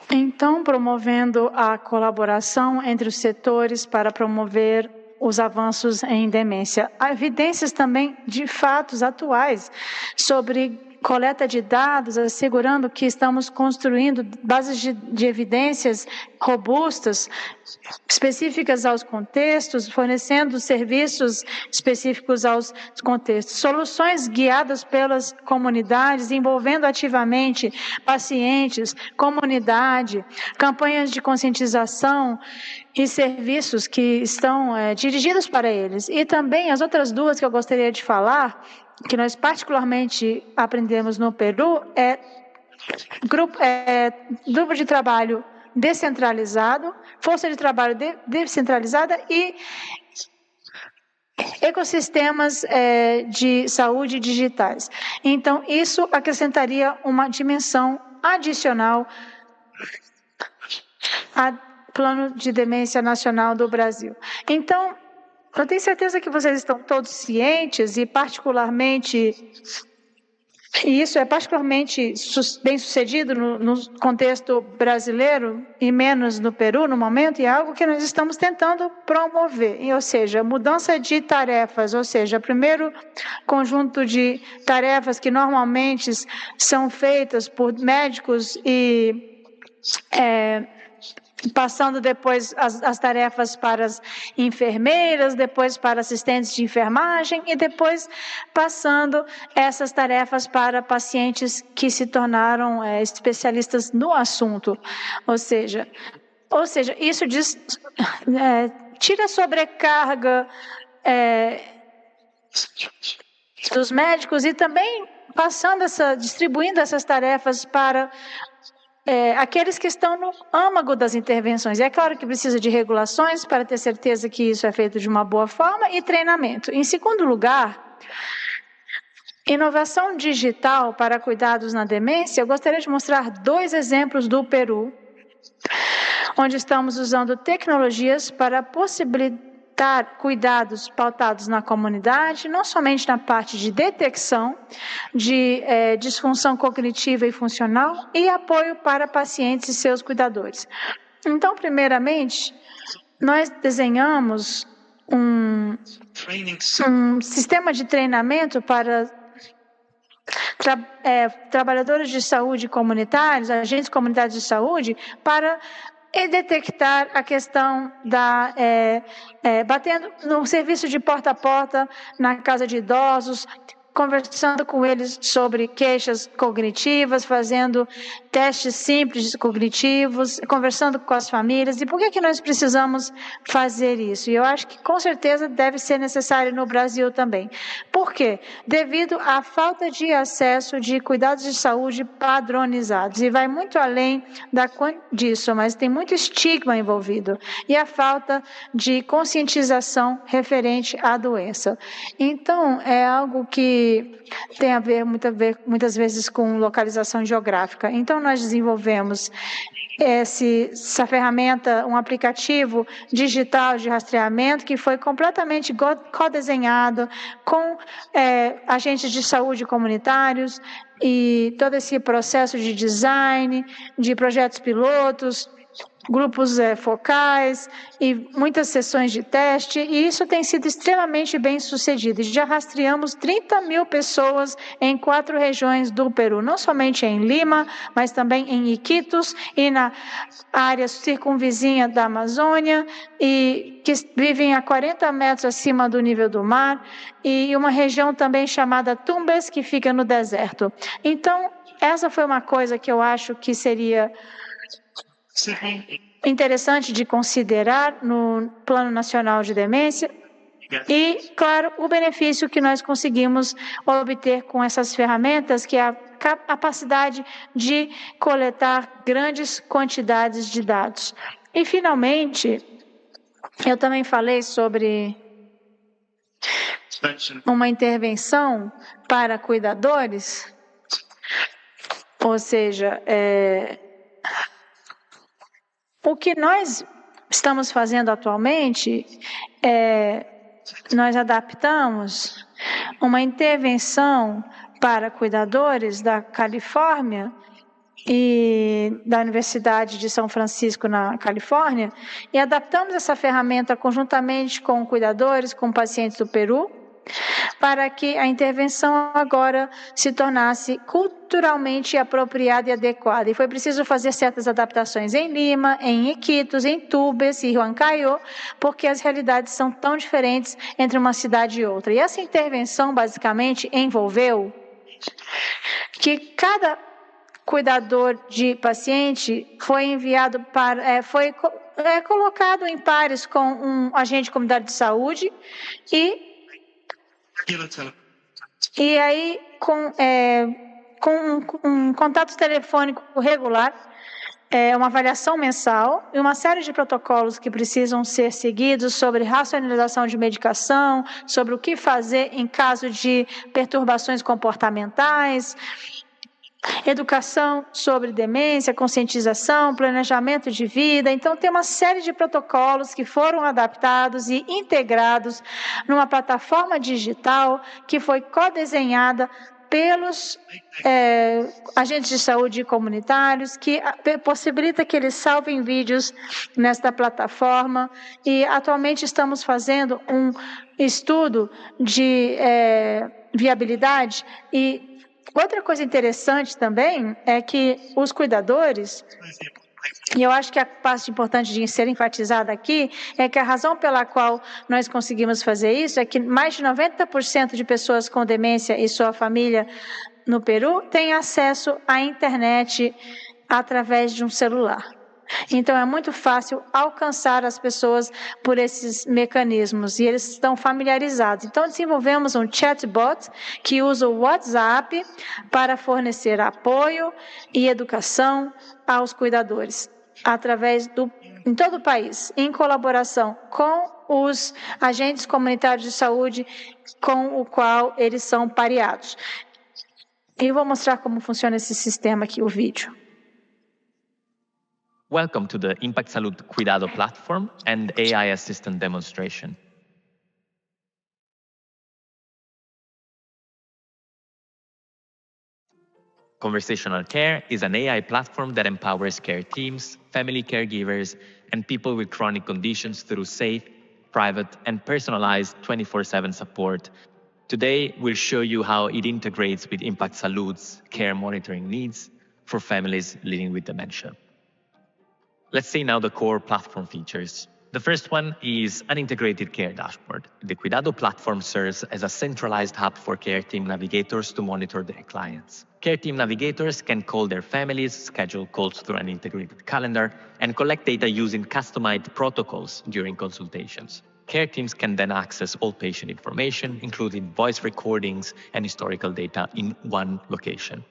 Então, promovendo a colaboração entre os setores para promover os avanços em demência. Há evidências também de fatos atuais sobre coleta de dados, assegurando que estamos construindo bases de evidências robustas, específicas aos contextos, fornecendo serviços específicos aos contextos, soluções guiadas pelas comunidades, envolvendo ativamente pacientes, comunidade, campanhas de conscientização e serviços que estão dirigidos para eles. E também as outras 2 que eu gostaria de falar, que nós particularmente aprendemos no Peru, grupo de trabalho descentralizado, força de trabalho descentralizada e ecossistemas de saúde digitais. Então, isso acrescentaria uma dimensão adicional ao Plano de Demência Nacional do Brasil. Então, eu tenho certeza que vocês estão todos cientes e particularmente E isso é particularmente bem sucedido no contexto brasileiro e menos no Peru no momento, e é algo que nós estamos tentando promover, ou seja, mudança de tarefas, ou seja, primeiro conjunto de tarefas que normalmente são feitas por médicos e passando depois as tarefas para as enfermeiras, depois para assistentes de enfermagem e depois passando essas tarefas para pacientes que se tornaram especialistas no assunto. Ou seja, isso tira a sobrecarga dos médicos e também distribuindo essas tarefas para aqueles que estão no âmago das intervenções. E é claro que precisa de regulações para ter certeza que isso é feito de uma boa forma e treinamento. Em segundo lugar, inovação digital para cuidados na demência. Eu gostaria de mostrar 2 exemplos do Peru, onde estamos usando tecnologias para possibilitar cuidados pautados na comunidade, não somente na parte de detecção de disfunção cognitiva e funcional e apoio para pacientes e seus cuidadores. Então, primeiramente, nós desenhamos um sistema de treinamento para trabalhadores de saúde comunitários, agentes comunitários de saúde, para detectar a questão batendo no serviço de porta a porta na casa de idosos, conversando com eles sobre queixas cognitivas, fazendo testes simples cognitivos, conversando com as famílias. E por que nós precisamos fazer isso? E eu acho que com certeza deve ser necessário no Brasil também. Por quê? Devido à falta de acesso de cuidados de saúde padronizados. E vai muito além disso, mas tem muito estigma envolvido. E a falta de conscientização referente à doença. Então, é algo que tem a ver muitas vezes com localização geográfica. Então, nós desenvolvemos essa ferramenta, um aplicativo digital de rastreamento que foi completamente codesenhado com agentes de saúde comunitários e todo esse processo de design, de projetos pilotos, grupos focais e muitas sessões de teste, e isso tem sido extremamente bem sucedido. Já rastreamos 30.000 pessoas em 4 regiões do Peru, não somente em Lima, mas também em Iquitos e na área circunvizinha da Amazônia, e que vivem a 40 metros acima do nível do mar, e uma região também chamada Tumbes, que fica no deserto. Então, essa foi uma coisa que eu acho que seria interessante de considerar no Plano Nacional de Demência e, claro, o benefício que nós conseguimos obter com essas ferramentas, que é a capacidade de coletar grandes quantidades de dados. E, finalmente, eu também falei sobre uma intervenção para cuidadores, ou seja, o que nós estamos fazendo atualmente nós adaptamos uma intervenção para cuidadores da Califórnia e da Universidade de São Francisco, na Califórnia, e adaptamos essa ferramenta conjuntamente com cuidadores, com pacientes do Peru, para que a intervenção agora se tornasse culturalmente apropriada e adequada. E foi preciso fazer certas adaptações em Lima, em Iquitos, em Tumbes e Huancayo, porque as realidades são tão diferentes entre uma cidade e outra. E essa intervenção basicamente envolveu que cada cuidador de paciente foi enviado para, foi colocado em pares com um agente de comunidade de saúde e aí com um contato telefônico regular, uma avaliação mensal e uma série de protocolos que precisam ser seguidos sobre racionalização de medicação, sobre o que fazer em caso de perturbações comportamentais, educação sobre demência, conscientização, planejamento de vida. Então, tem uma série de protocolos que foram adaptados e integrados numa plataforma digital que foi codesenhada pelos agentes de saúde comunitários, que possibilita que eles salvem vídeos nesta plataforma. E atualmente estamos fazendo um estudo de viabilidade. E outra coisa interessante também é que os cuidadores, e eu acho que a parte importante de ser enfatizada aqui é que a razão pela qual nós conseguimos fazer isso é que mais de 90% de pessoas com demência e sua família no Peru têm acesso à internet através de um celular. Então, é muito fácil alcançar as pessoas por esses mecanismos, e eles estão familiarizados. Então, desenvolvemos um chatbot que usa o WhatsApp para fornecer apoio e educação aos cuidadores, em todo o país, em colaboração com os agentes comunitários de saúde com o qual eles são pareados. E eu vou mostrar como funciona esse sistema aqui, o vídeo. Welcome to the Impact Salud Cuidado platform and AI assistant demonstration. Conversational Care is an AI platform that empowers care teams, family caregivers, and people with chronic conditions through safe, private, and personalized 24/7 support. Today, we'll show you how it integrates with Impact Salud's care monitoring needs for families living with dementia. Let's see now the core platform features. The first one is an integrated care dashboard. The Cuidado platform serves as a centralized hub for care team navigators to monitor their clients. Care team navigators can call their families, schedule calls through an integrated calendar, and collect data using customized protocols during consultations. Care teams can then access all patient information, including voice recordings and historical data in one location.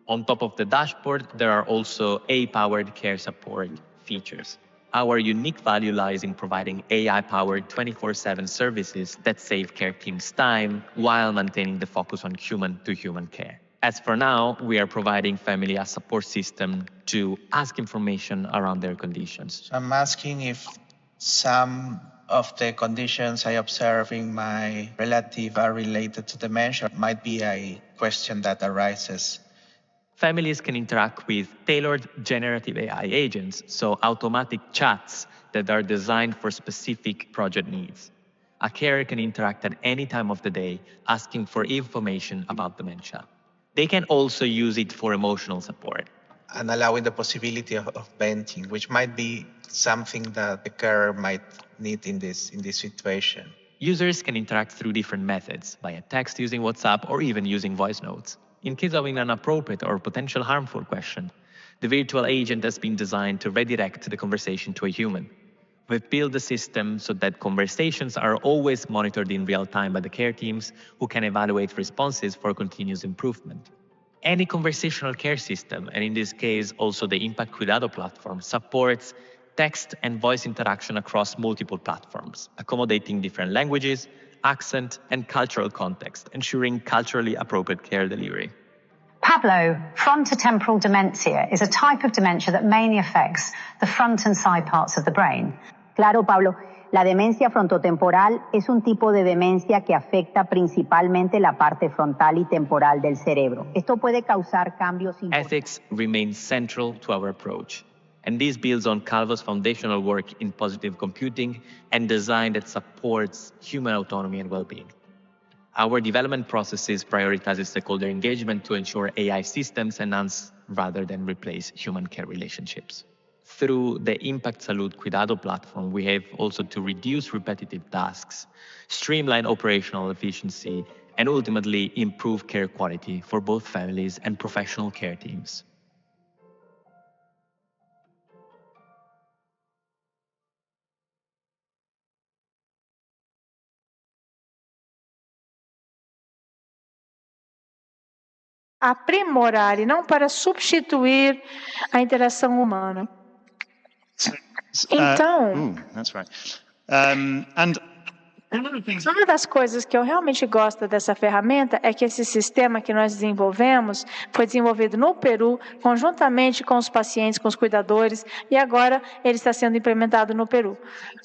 On top of the dashboard, there are also AI-powered care support features. Our unique value lies in providing AI-powered 24/7 services that save care teams time while maintaining the focus on human-to-human care. As for now, we are providing family a support system to ask information around their conditions. So I'm asking if some of the conditions I observe in my relative are related to dementia. Might be a question that arises. Families can interact with tailored generative AI agents, so automatic chats that are designed for specific project needs. A carer can interact at any time of the day, asking for information about dementia. They can also use it for emotional support. And allowing the possibility of venting, which might be something that the carer might need in this situation. Users can interact through different methods, via text using WhatsApp or even using voice notes. In case of an inappropriate or potential harmful question, the virtual agent has been designed to redirect the conversation to a human. We've built the system so that conversations are always monitored in real time by the care teams, who can evaluate responses for continuous improvement. Any conversational care system, and in this case also the Impact Cuidado platform, supports text and voice interaction across multiple platforms, accommodating different languages, accent, and cultural context, ensuring culturally appropriate care delivery. Pablo, frontotemporal dementia is a type of dementia that mainly affects the front and side parts of the brain. Claro, Pablo. La demencia frontotemporal es un tipo de demencia que afecta principalmente la parte frontal y temporal del cerebro. Esto puede causar cambios importantes. Ethics remains central to our approach, and this builds on Calvo's foundational work in positive computing and design that supports human autonomy and well-being. Our development processes prioritize stakeholder engagement to ensure AI systems enhance rather than replace human care relationships. Through the Impact Salud Cuidado platform, we have also to reduce repetitive tasks, streamline operational efficiency, and ultimately improve care quality for both families and professional care teams. Aprimorar e não para substituir a interação humana. Então, that's right. Uma das coisas que eu realmente gosto dessa ferramenta é que esse sistema que nós desenvolvemos foi desenvolvido no Peru, conjuntamente com os pacientes, com os cuidadores, e agora ele está sendo implementado no Peru.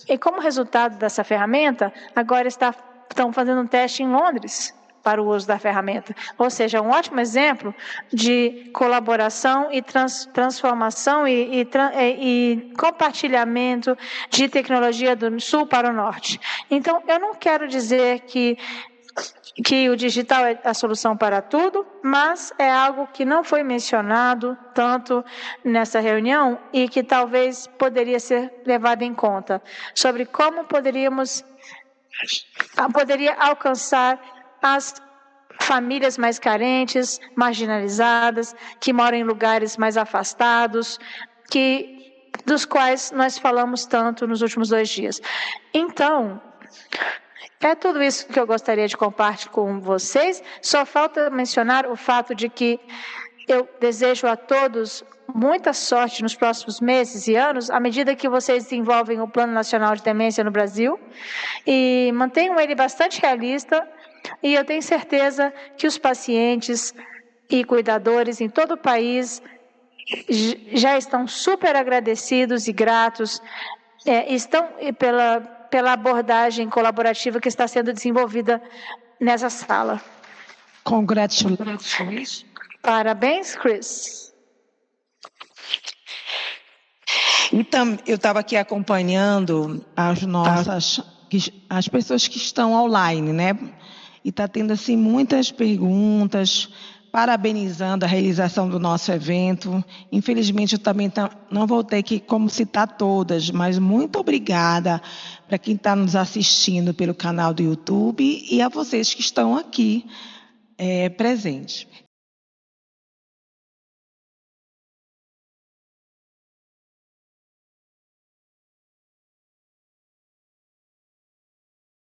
E como resultado dessa ferramenta, agora estão fazendo um teste em Londres. para o uso da ferramenta. Ou seja, um ótimo exemplo de colaboração e transformação e compartilhamento de tecnologia do sul para o norte. Então, eu não quero dizer que o digital é a solução para tudo, mas é algo que não foi mencionado tanto nessa reunião e que talvez poderia ser levado em conta, sobre como poderia alcançar as famílias mais carentes, marginalizadas, que moram em lugares mais afastados, dos quais nós falamos tanto nos últimos 2 dias. Então, é tudo isso que eu gostaria de compartilhar com vocês. Só falta mencionar o fato de que eu desejo a todos muita sorte nos próximos meses e anos, à medida que vocês desenvolvem o Plano Nacional de Demência no Brasil, e mantenham ele bastante realista, e eu tenho certeza que os pacientes e cuidadores em todo o país já estão super agradecidos e gratos, estão pela abordagem colaborativa que está sendo desenvolvida nessa sala. Congratulations. Parabéns, Chris. Então, eu estava aqui acompanhando as pessoas que estão online, né? E está tendo assim muitas perguntas, parabenizando a realização do nosso evento. Infelizmente, eu também não vou ter como citar todas, mas muito obrigada para quem está nos assistindo pelo canal do YouTube e a vocês que estão aqui presentes.